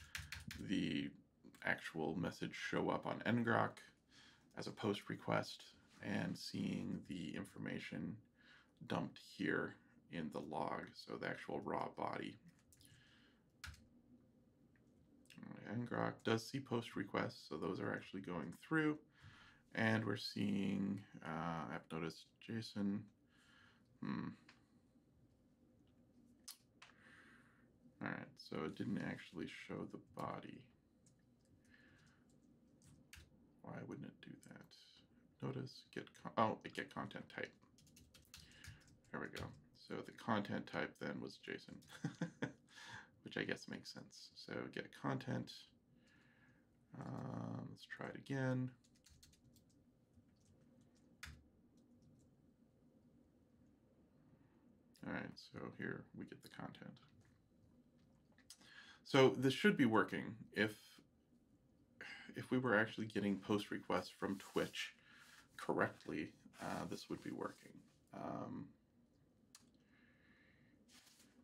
S1: the actual message show up on ngrok as a post request and seeing the information dumped here in the log, so the actual raw body. ngrok does see post requests, so those are actually going through, and we're seeing app notice JSON. All right, so it didn't actually show the body. Why wouldn't it do that? Notice get get content type. There we go. So the content type then was JSON, which I guess makes sense. So get content. Let's try it again. All right, so here we get the content. So this should be working. If we were actually getting post requests from Twitch correctly, this would be working. I'm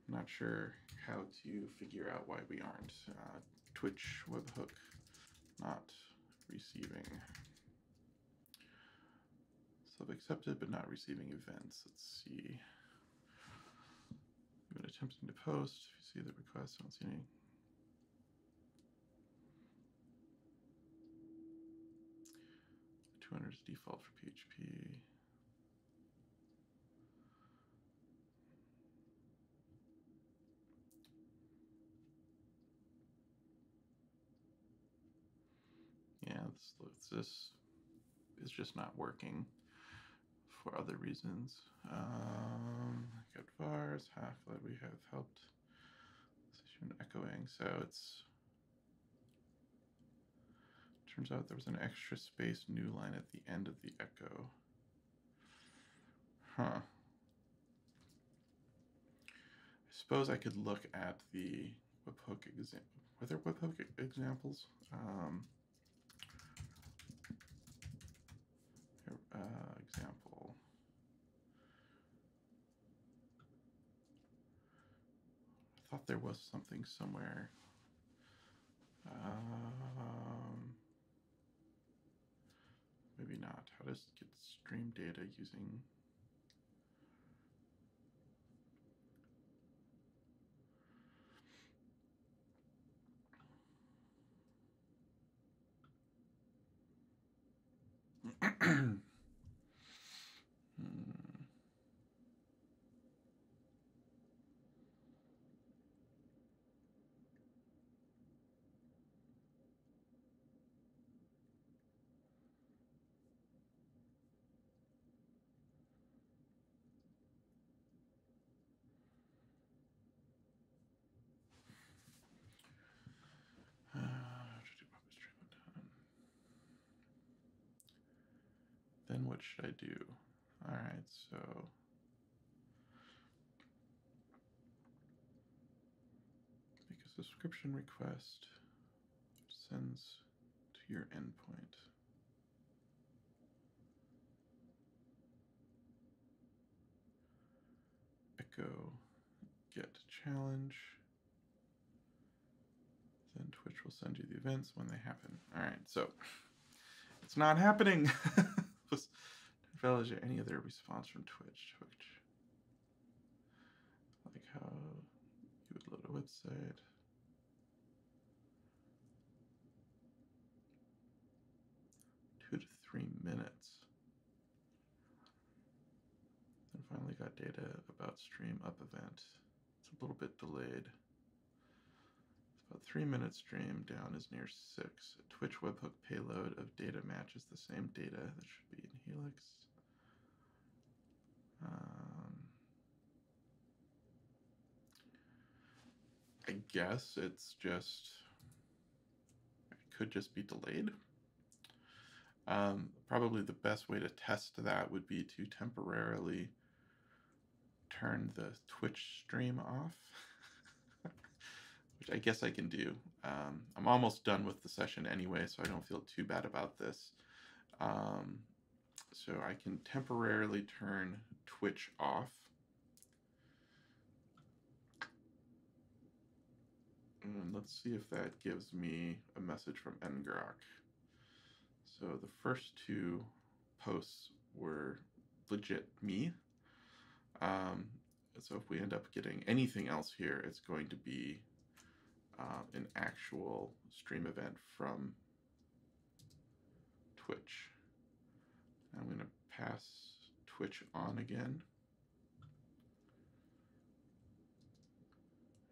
S1: not sure how to figure out why we aren't. Twitch webhook not receiving. Sub accepted but not receiving events. Let's see. We've been attempting to post. If you see the request, I don't see any. Is default for PHP. Yeah, this is just not working for other reasons. Good vars, glad we have helped. Session echoing, so it's turns out there was an extra space new line at the end of the echo. Huh. I suppose I could look at the webhook example. Were there webhook examples? Example. I thought there was something somewhere. not. How does it get stream data using... Then what should I do? All right, so make a subscription request, which sends to your endpoint. Echo get challenge. Then Twitch will send you the events when they happen. All right, so it's not happening. Is there any other response from Twitch? Like how you would load a website. Two to 3 minutes. Then finally got data about stream up event. It's a little bit delayed. It's about 3 minutes stream, down is near 6. A Twitch webhook payload of data matches the same data that should be in Helix. I guess it's just, it could just be delayed. Probably the best way to test that would be to temporarily turn the Twitch stream off, which I guess I can do. I'm almost done with the session anyway, so I don't feel too bad about this. So I can temporarily turn Twitch off. And let's see if that gives me a message from ngrok. So the first 2 posts were legit me. So if we end up getting anything else here, it's going to be an actual stream event from Twitch. I'm going to pass Twitch on again.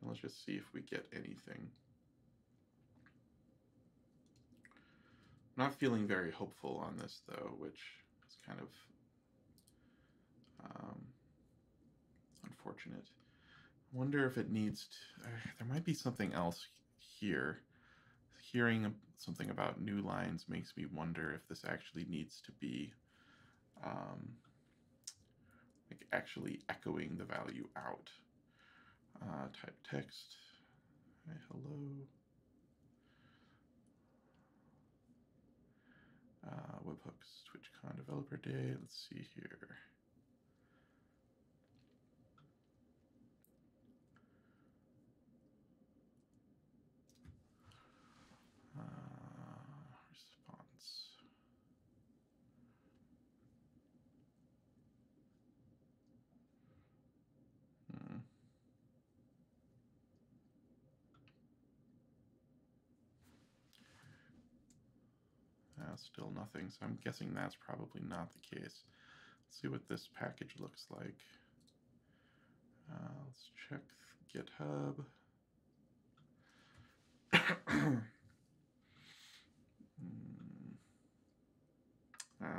S1: And let's just see if we get anything. I'm not feeling very hopeful on this though, which is kind of unfortunate. I wonder if it needs to, there might be something else here. Hearing something about new lines makes me wonder if this actually needs to be like actually echoing the value out. Type text, hi, hello. Webhooks, TwitchCon Developer Day. Let's see here. Response. Still nothing, so I'm guessing that's probably not the case. Let's see what this package looks like. Let's check GitHub.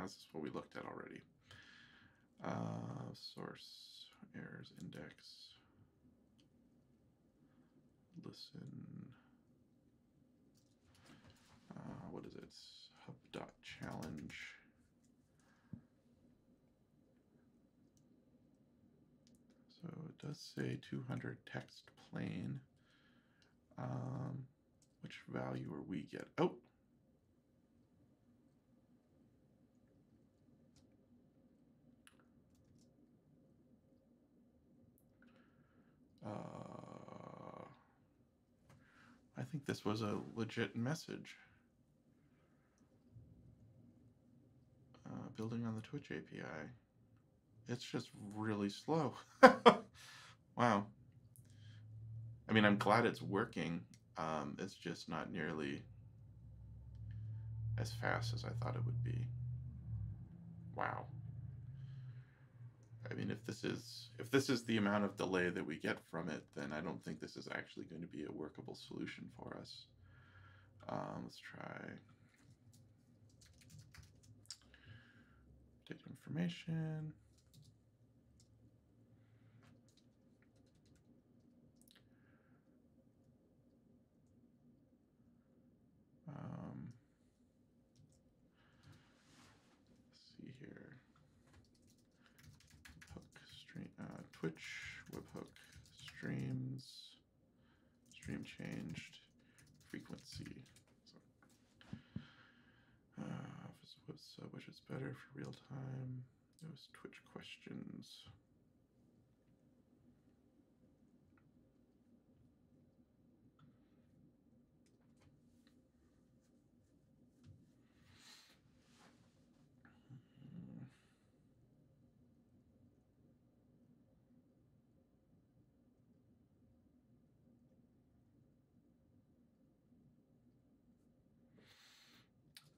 S1: This is what we looked at already. Source, errors index, listen. What is it? Hub.challenge. So it does say 200 text plain. Which value are we get? Oh! I think this was a legit message. building on the Twitch API. It's just really slow. Wow. I mean, I'm glad it's working. It's just not nearly as fast as I thought it would be. Wow. I mean, if this is the amount of delay that we get from it, then I don't think this is actually going to be a workable solution for us. Let's try data information. Let's see here. Webhook stream, Twitch webhook streams, stream changed, frequency. Which is better for real time? Those Twitch questions.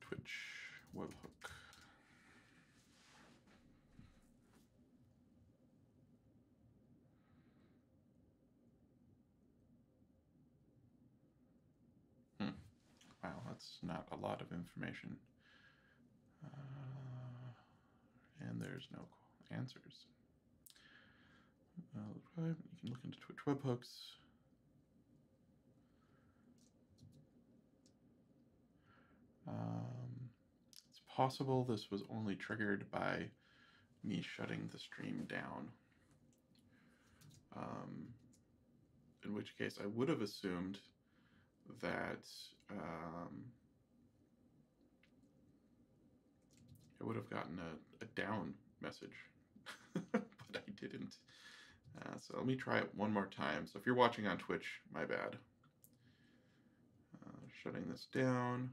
S1: Twitch webhook. Wow, that's not a lot of information. And there's no answers. You can look into Twitch webhooks. It's possible this was only triggered by me shutting the stream down. In which case I would have assumed that I would have gotten a down message, but I didn't. So let me try it one more time. So if you're watching on Twitch, my bad. Shutting this down.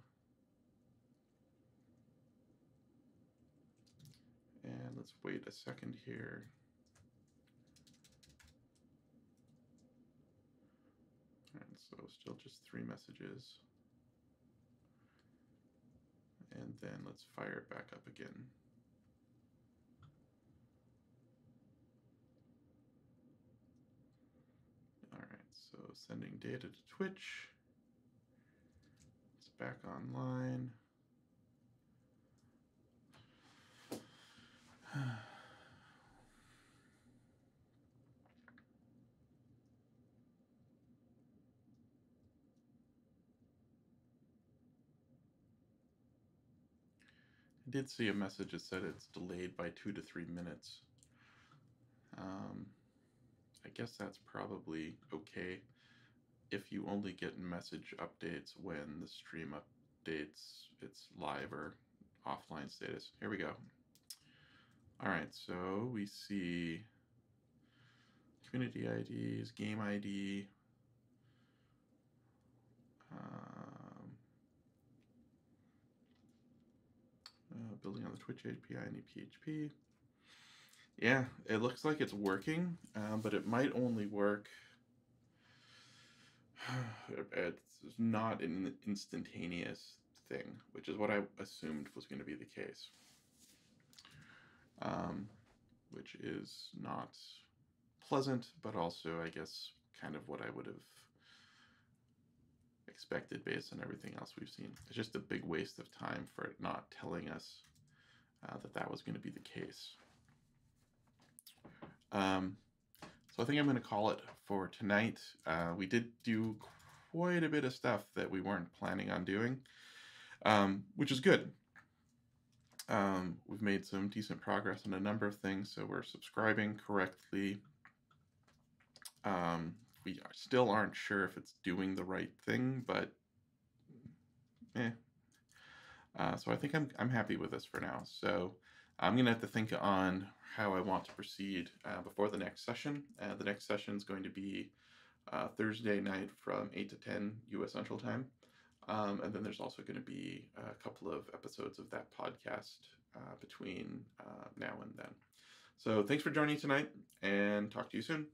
S1: And let's wait a second here. And so still just 3 messages. And then let's fire it back up again. All right, so sending data to Twitch. It's back online. I did see a message that said it's delayed by 2 to 3 minutes. I guess that's probably okay if you only get message updates when the stream updates its live or offline status. Here we go. All right, so we see community IDs, game ID, building on the Twitch API and PHP. Yeah, it looks like it's working, but it might only work. It's not an instantaneous thing, which is what I assumed was going to be the case, which is not pleasant, but also, I guess, kind of what I would have expected based on everything else we've seen. It's just a big waste of time for it not telling us that was going to be the case. So I think I'm going to call it for tonight. We did do quite a bit of stuff that we weren't planning on doing, which is good. We've made some decent progress on a number of things, so we're subscribing correctly. We still aren't sure if it's doing the right thing, but so I think I'm happy with this for now. So I'm going to have to think on how I want to proceed before the next session. The next session is going to be Thursday night from 8 to 10 U.S. Central Time. And then there's also going to be a couple of episodes of that podcast between now and then. So thanks for joining tonight, and talk to you soon.